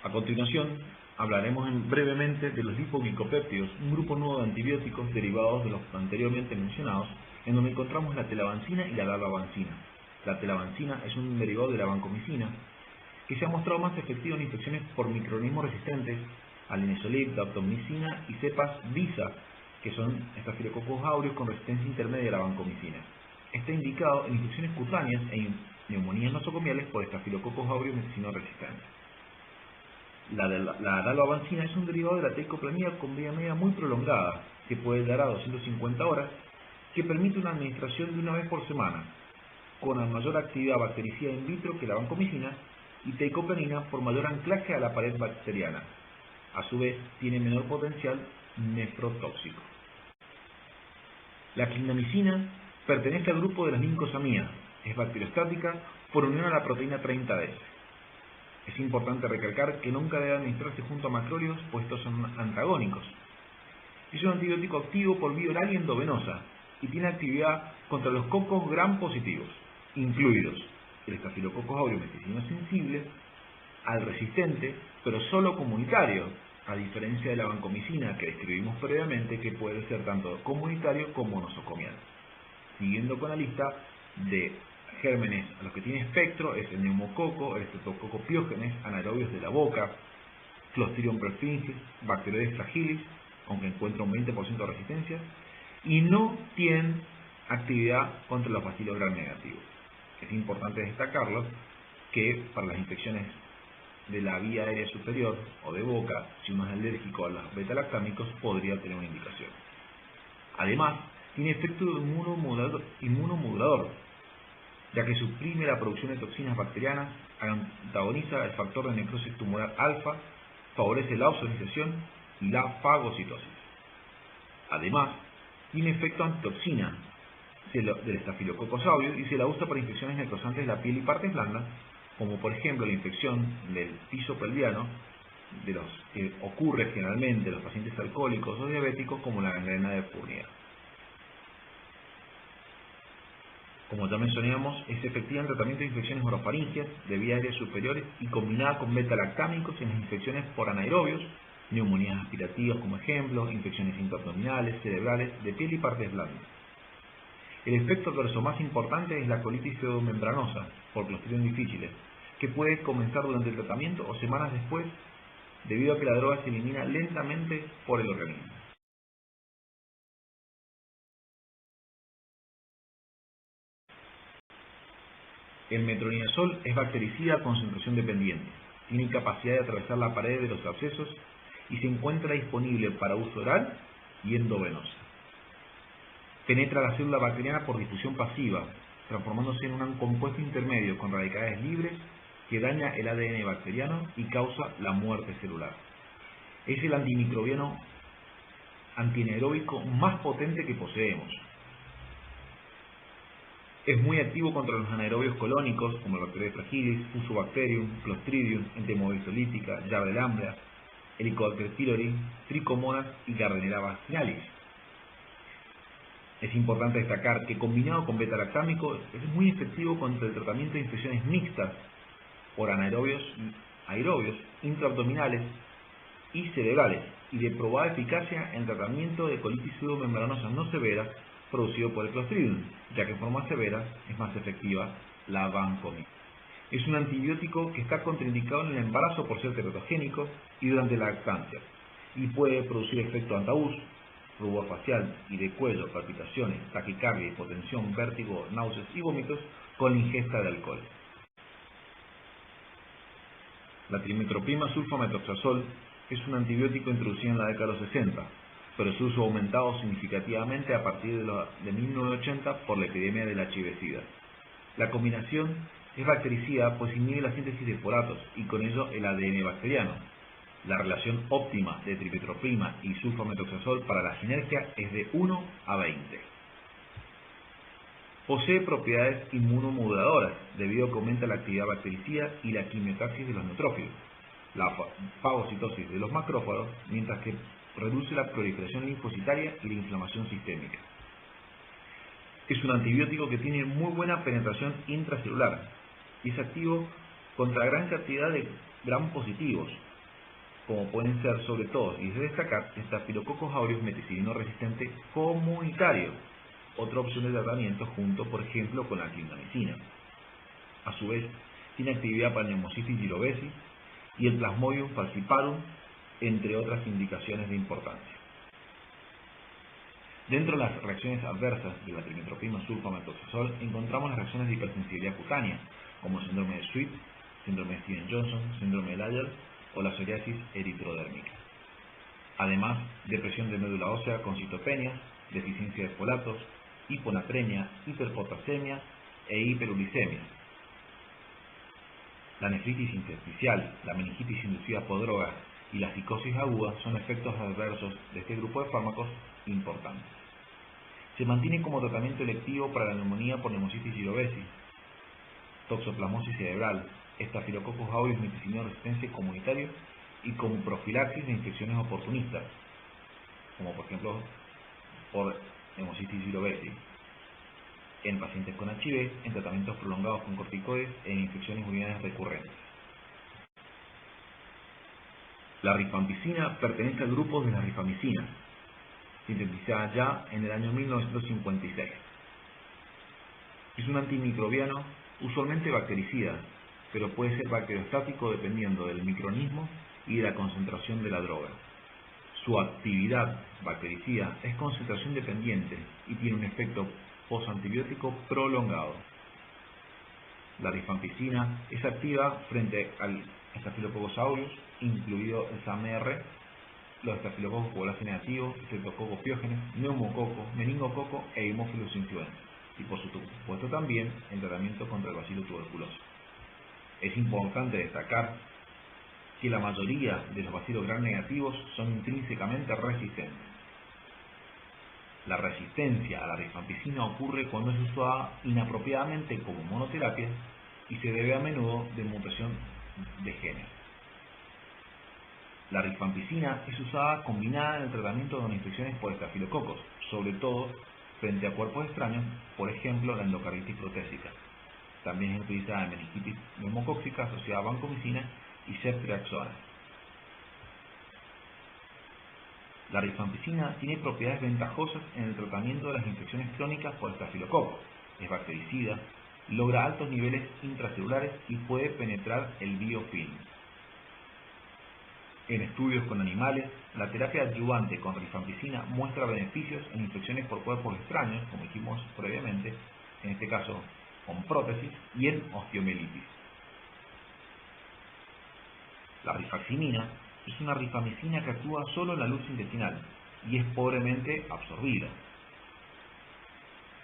A continuación, hablaremos brevemente de los lipoglicopéptidos, un grupo nuevo de antibióticos derivados de los anteriormente mencionados, en donde encontramos la telavancina y la dalbavancina. La telavancina es un derivado de la vancomicina que se ha mostrado más efectivo en infecciones por microorganismos resistentes al linezolid, daptomicina y cepas DISA, que son Staphylococcus aureus con resistencia intermedia a la vancomicina. Está indicado en infecciones cutáneas e en neumonías nosocomiales por Staphylococcus aureus miticino resistente. La dalbavancina es un derivado de la teicoplaida con vida media muy prolongada, que puede dar a 250 horas, que permite una administración de una vez por semana, con mayor actividad bactericida in vitro que la vancomicina, y teicoplanina por mayor anclaje a la pared bacteriana. A su vez, tiene menor potencial nefrotóxico. La clindamicina pertenece al grupo de las lincosamidas, es bacteriostática por unión a la proteína 30-S. Es importante recalcar que nunca debe administrarse junto a macrólidos, pues estos son antagónicos. Es un antibiótico activo por vía oral y endovenosa, y tiene actividad contra los cocos gram positivos, incluidos el Staphylococcus aureus miticino sensible, al resistente, pero solo comunitario, a diferencia de la vancomicina que describimos previamente, que puede ser tanto comunitario como nosocomial. Siguiendo con la lista de gérmenes a los que tiene espectro, es el neumococo, el streptococo piógenes, anaerobios de la boca, Clostridium perfringens, Bacteroides fragilis, aunque encuentra un 20% de resistencia, y no tienen actividad contra los bacilos gram negativos. Es importante destacarlo que para las infecciones de la vía aérea superior o de boca, si uno es alérgico a los beta-lactámicos, podría tener una indicación. Además, tiene efecto inmunomodulador, ya que suprime la producción de toxinas bacterianas, antagoniza el factor de necrosis tumoral alfa, favorece la ozonización y la fagocitosis. Además, tiene efecto antitoxina del Staphylococcus aureus y se la usa para infecciones necrosantes de la piel y partes blandas, como por ejemplo la infección del piso pelviano, de los que ocurre generalmente en los pacientes alcohólicos o diabéticos, como la gangrena de Fournier. Como ya mencionamos, es efectiva en tratamiento de infecciones orofaringeas de vía aérea superiores y combinada con beta-lactámicos en las infecciones por anaerobios, neumonías aspirativas como ejemplo, infecciones intraabdominales, cerebrales, de piel y partes blandas. El efecto adverso más importante es la colitis pseudomembranosa por Clostridium difficile, que puede comenzar durante el tratamiento o semanas después, debido a que la droga se elimina lentamente por el organismo. El metronidazol es bactericida a concentración dependiente, tiene capacidad de atravesar la pared de los abscesos y se encuentra disponible para uso oral y endovenosa. Penetra la célula bacteriana por difusión pasiva, transformándose en un compuesto intermedio con radicales libres que daña el ADN bacteriano y causa la muerte celular. Es el antimicrobiano antianaeróbico más potente que poseemos. Es muy activo contra los anaerobios colónicos como el Bacteroides fragilis, Fusobacterium, Clostridium, Enteromonas lítica, llave de Lambda, Helicobacter pylori, Trichomonas y Gardnerella vaginalis. Es importante destacar que combinado con beta-lactámico es muy efectivo contra el tratamiento de infecciones mixtas por anaerobios, aerobios, intraabdominales y cerebrales, y de probada eficacia en tratamiento de colitis pseudomembranosa no severa producido por el Clostridium, ya que en forma severa es más efectiva la vancomicina. Es un antibiótico que está contraindicado en el embarazo por ser teratogénico y durante la lactancia, y puede producir efecto antabús, rubor facial y de cuello, palpitaciones, taquicardia, hipotensión, vértigo, náuseas y vómitos con la ingesta de alcohol. La trimmetoprim sulfametoxazol es un antibiótico introducido en la década de los 60, pero su uso ha aumentado significativamente a partir de 1980 por la epidemia del HIV-Sida. La combinación es bactericida pues inhibe la síntesis de folatos y con ello el ADN bacteriano. La relación óptima de trimetoprima y sulfametoxazol para la sinergia es de 1 a 20. Posee propiedades inmunomoduladoras debido a que aumenta la actividad bactericida y la quimiotaxis de los neutrófilos, la fagocitosis de los macrófagos, mientras que reduce la proliferación linfocitaria y la inflamación sistémica. Es un antibiótico que tiene muy buena penetración intracelular y es activo contra gran cantidad de gram positivos, como pueden ser sobre todo, y es de destacar, Staphylococcus aureus meticilino resistente comunitario, otra opción de tratamiento junto, por ejemplo, con la clindamicina. A su vez, tiene actividad para Pneumocystis jirovecii y el Plasmodium falciparum, entre otras indicaciones de importancia. Dentro de las reacciones adversas de la trimmetoprim sulfametoxazol encontramos las reacciones de hipersensibilidad cutánea, como el síndrome de Sweet, síndrome de Stevens-Johnson, síndrome de Lyell o la psoriasis eritrodérmica. Además, depresión de médula ósea con citopenias, deficiencia de folatos, hiponatremia, hiperpotasemia e hiperuricemia. La nefritis intersticial, la meningitis inducida por drogas y la psicosis aguda son efectos adversos de este grupo de fármacos importantes. Se mantiene como tratamiento electivo para la neumonía por Pneumocystis jirovecii, toxoplasmosis cerebral, Staphylococcus aureus meticilino resistente comunitario y como profilaxis de infecciones oportunistas, como por ejemplo por Pneumocystis jirovecii, en pacientes con HIV, en tratamientos prolongados con corticoides e en infecciones urinarias recurrentes. La rifampicina pertenece al grupo de las rifamicinas, sintetizada ya en el año 1956. Es un antimicrobiano usualmente bactericida, pero puede ser bacteriostático dependiendo del microorganismo y de la concentración de la droga. Su actividad bactericida es concentración dependiente y tiene un efecto postantibiótico prolongado. La rifampicina es activa frente al Staphylococcus aureus, incluido el SAMR, los Staphylococcus aureus negativos, Streptococcus pyogenes, neumococo, meningococo e Haemophilus influenza, y por supuesto también en tratamiento contra el bacilo tuberculoso. Es importante destacar que la mayoría de los bacilos gram negativos son intrínsecamente resistentes. La resistencia a la rifampicina ocurre cuando es usada inapropiadamente como monoterapia y se debe a menudo de mutación de genes. La rifampicina es usada combinada en el tratamiento de infecciones por estafilococos, sobre todo frente a cuerpos extraños, por ejemplo la endocarditis protésica. También es utilizada en meningitis neumocóxica asociada a vancomicina y ceftriaxona. La rifampicina tiene propiedades ventajosas en el tratamiento de las infecciones crónicas por estafilococos. Es bactericida, logra altos niveles intracelulares y puede penetrar el biofilm. En estudios con animales, la terapia adyuvante con rifampicina muestra beneficios en infecciones por cuerpos extraños, como dijimos previamente, en este caso con prótesis, y en osteomielitis. La rifaximina es una rifamicina que actúa solo en la luz intestinal y es pobremente absorbida.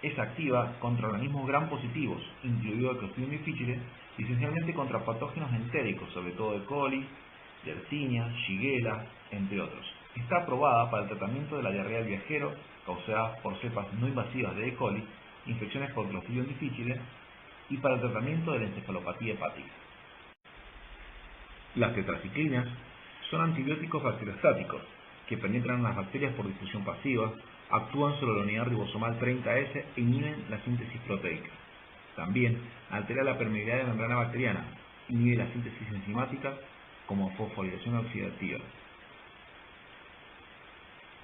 Es activa contra organismos gram positivos, incluido el Clostridium difficile, y esencialmente contra patógenos entéricos, sobre todo E. coli, Yersinia, Shigella, entre otros. Está aprobada para el tratamiento de la diarrea del viajero, causada por cepas no invasivas de E. coli, infecciones por Clostridium difficile, y para el tratamiento de la encefalopatía hepática. Las tetraciclinas son antibióticos bacteriostáticos que penetran las bacterias por difusión pasiva, actúan sobre la unidad ribosomal 30S e inhiben la síntesis proteica. También altera la permeabilidad de membrana bacteriana, inhibe la síntesis enzimática como fosforilación oxidativa.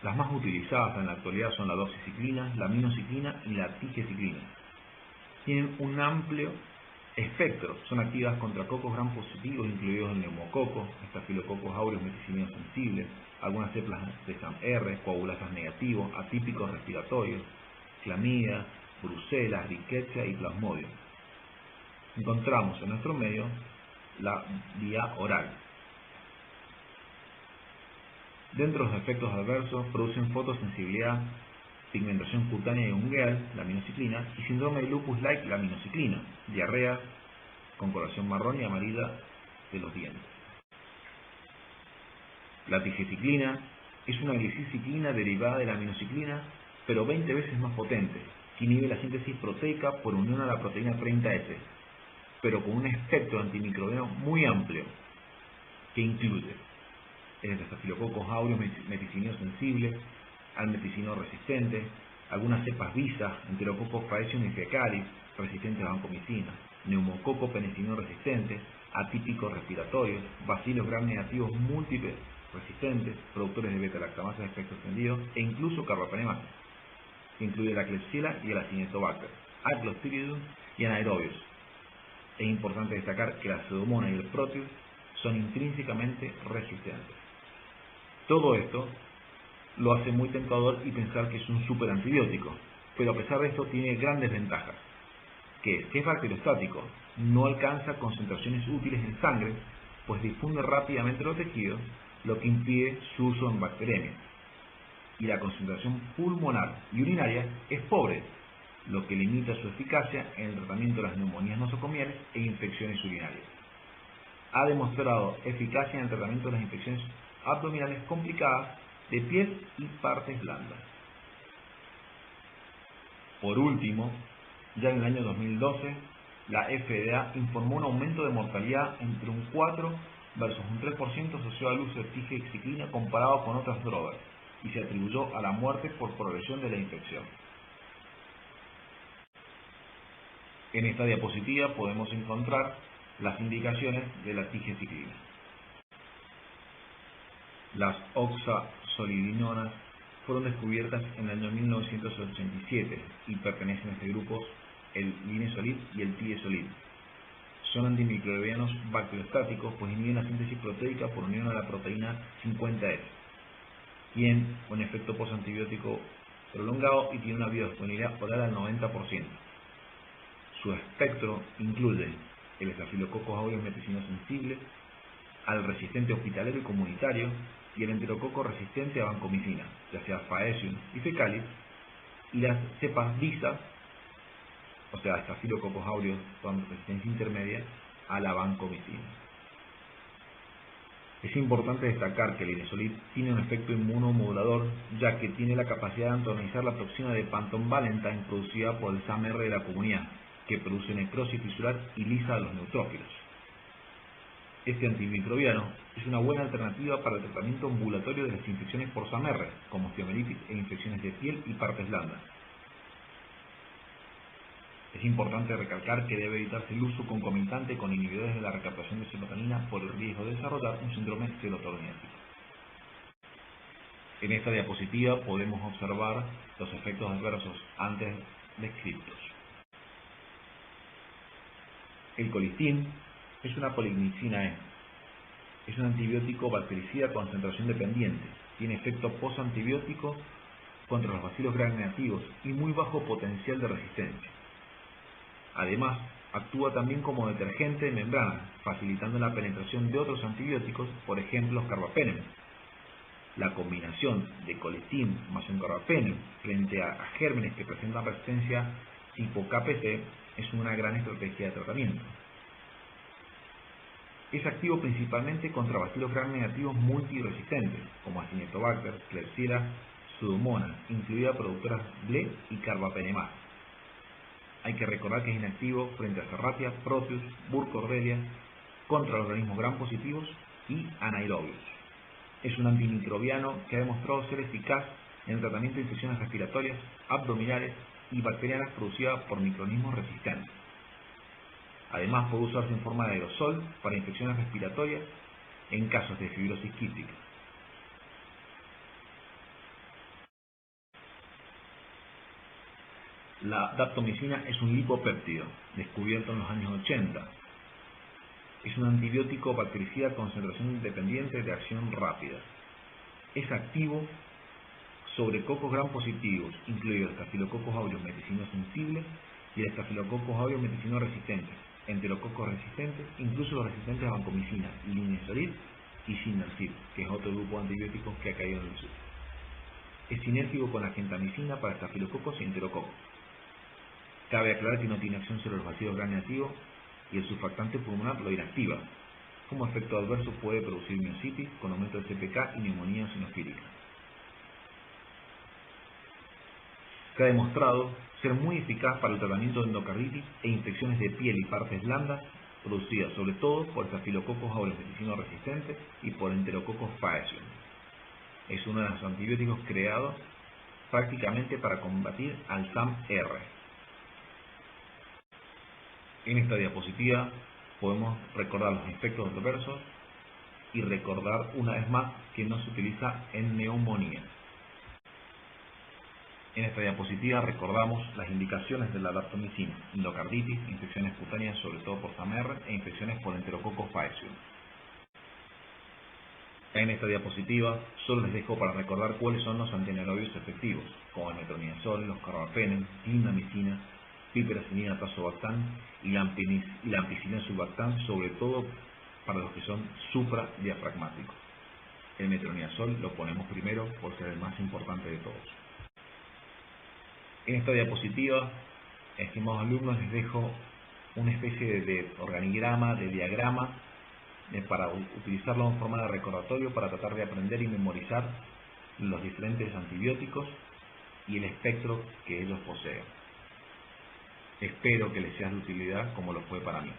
Las más utilizadas en la actualidad son la doxiciclina, la aminociclina y la tigecyclina. Tienen un amplio espectro, son activas contra cocos gram positivos, incluidos el neumococo, estafilococos aureus meticilino sensibles, algunas cepas de SAM-R, coagulasas negativos, atípicos respiratorios, clamidia, brucela, rickettsia y plasmodium. Encontramos en nuestro medio la vía oral. Dentro de los efectos adversos producen fotosensibilidad, pigmentación cutánea y ungueal, la aminociclina, y síndrome de lupus-like, la aminociclina, diarrea con coloración marrón y amarilla de los dientes. La tigecyclina es una gliciciclina derivada de la aminociclina, pero 20 veces más potente, que inhibe la síntesis proteica por unión a la proteína 30S, pero con un espectro antimicrobiano muy amplio, que incluye el estafilococos aureus meticilino sensible, al meticino resistente, algunas cepas visas, enterococos faecium y fecalis, resistentes a vancomicina, neumococo penicilino resistente, atípicos respiratorios, bacilos gram negativos múltiples resistentes, productores de beta-lactamasa de efecto extendido, e incluso carbapenemasa, que incluye la Klebsiella y el Acinetobacter, A. clostridium y Anaerobius. Es importante destacar que la Pseudomonas y el Proteus son intrínsecamente resistentes. Todo esto lo hace muy tentador y pensar que es un superantibiótico, pero a pesar de esto tiene grandes ventajas, que es bacteriostático, no alcanza concentraciones útiles en sangre, pues difunde rápidamente los tejidos, lo que impide su uso en bacteremia, y la concentración pulmonar y urinaria es pobre, lo que limita su eficacia en el tratamiento de las neumonías nosocomiales e infecciones urinarias. Ha demostrado eficacia en el tratamiento de las infecciones abdominales complicadas de piel y partes blandas. Por último, ya en el año 2012, la FDA informó un aumento de mortalidad entre un 4 versus un 3% asociado al uso de tigecyclina comparado con otras drogas, y se atribuyó a la muerte por progresión de la infección. En esta diapositiva podemos encontrar las indicaciones de la tigecyclina. Las oxazolidinonas fueron descubiertas en el año 1987 y pertenecen a este grupo el linezolid y el tiosolid. Son antimicrobianos bacteriostáticos, pues inhiben la síntesis proteica por unión a la proteína 50S. Tienen un efecto postantibiótico prolongado y tiene una biodisponibilidad oral al 90%. Su espectro incluye el estafilococos aureus meticilino sensible, al resistente hospitalero y comunitario, y el enterococo resistente a vancomicina, ya sea faecium y fecalis, y las cepas visas, o sea, estafilococos aureus con resistencia intermedia a la vancomicina. Es importante destacar que el linezolid tiene un efecto inmunomodulador, ya que tiene la capacidad de antagonizar la toxina de Panton Valentine producida por el SAM-R de la comunidad, que produce necrosis fisular y lisa a los neutrófilos. Este antimicrobiano es una buena alternativa para el tratamiento ambulatorio de las infecciones por SAM-R, como osteomelitis e infecciones de piel y partes blandas. Es importante recalcar que debe evitarse el uso concomitante con inhibidores de la recaptación de serotonina por el riesgo de desarrollar un síndrome serotonínico. En esta diapositiva podemos observar los efectos adversos antes descritos. El colistin es una poliglicina E. Es un antibiótico bactericida con concentración dependiente. Tiene efecto postantibiótico contra los bacilos gram negativos y muy bajo potencial de resistencia. Además, actúa también como detergente de membrana, facilitando la penetración de otros antibióticos, por ejemplo, los carbapenem. La combinación de colistin más un carbapenem frente a gérmenes que presentan resistencia tipo KPT es una gran estrategia de tratamiento. Es activo principalmente contra bacilos gram negativos multiresistentes, como Acinetobacter, Klebsiella, Pseudomonas, incluida productoras BLE y carbapenemasa. Hay que recordar que es inactivo frente a Serratia, Proteus, Burkholderia, contra organismos gram positivos y anaerobios. Es un antimicrobiano que ha demostrado ser eficaz en el tratamiento de infecciones respiratorias, abdominales y bacterianas producidas por microorganismos resistentes. Además, puede usarse en forma de aerosol para infecciones respiratorias en casos de fibrosis quística. La daptomicina es un lipopéptido, descubierto en los años 80. Es un antibiótico bactericida a concentración independiente de acción rápida. Es activo sobre cocos gram positivos, incluidos Staphylococcus aureus meticino sensible y el Staphylococcus aureus meticino resistente, enterococos resistentes, incluso los resistentes a vancomicina, linezolid y sinercid, que es otro grupo de antibióticos que ha caído en el sur. Es sinérgico con la gentamicina para estafilococos y enterococos. Cabe aclarar que no tiene acción sobre los vacilos gram negativos y el surfactante pulmonar lo inactiva. Como efecto adverso puede producir miositis con aumento de CPK y neumonía eosinofílica. Se ha demostrado ser muy eficaz para el tratamiento de endocarditis e infecciones de piel y partes blandas producidas sobre todo por Staphylococcus aureus meticino resistentes y por Enterococcus faecium. Es uno de los antibióticos creados prácticamente para combatir al SAM-R. En esta diapositiva podemos recordar los efectos adversos y recordar una vez más que no se utiliza en neumonía. En esta diapositiva recordamos las indicaciones de la daptomicina: endocarditis, infecciones cutáneas sobre todo por SAM-R e infecciones por Enterococcus faecium. En esta diapositiva solo les dejo para recordar cuáles son los antianaerobios efectivos, como el metronidazol, los carbapenen, clindamicina, piperacilina tazobactam y la ampicilina sulbactam, sobre todo para los que son supradiafragmáticos. El metronidazol lo ponemos primero por ser el más importante de todos. En esta diapositiva, estimados alumnos, les dejo una especie de organigrama, de diagrama, para utilizarlo en forma de recordatorio para tratar de aprender y memorizar los diferentes antibióticos y el espectro que ellos poseen. Espero que les sea de utilidad como lo fue para mí.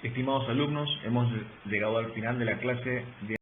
Estimados alumnos, hemos llegado al final de la clase de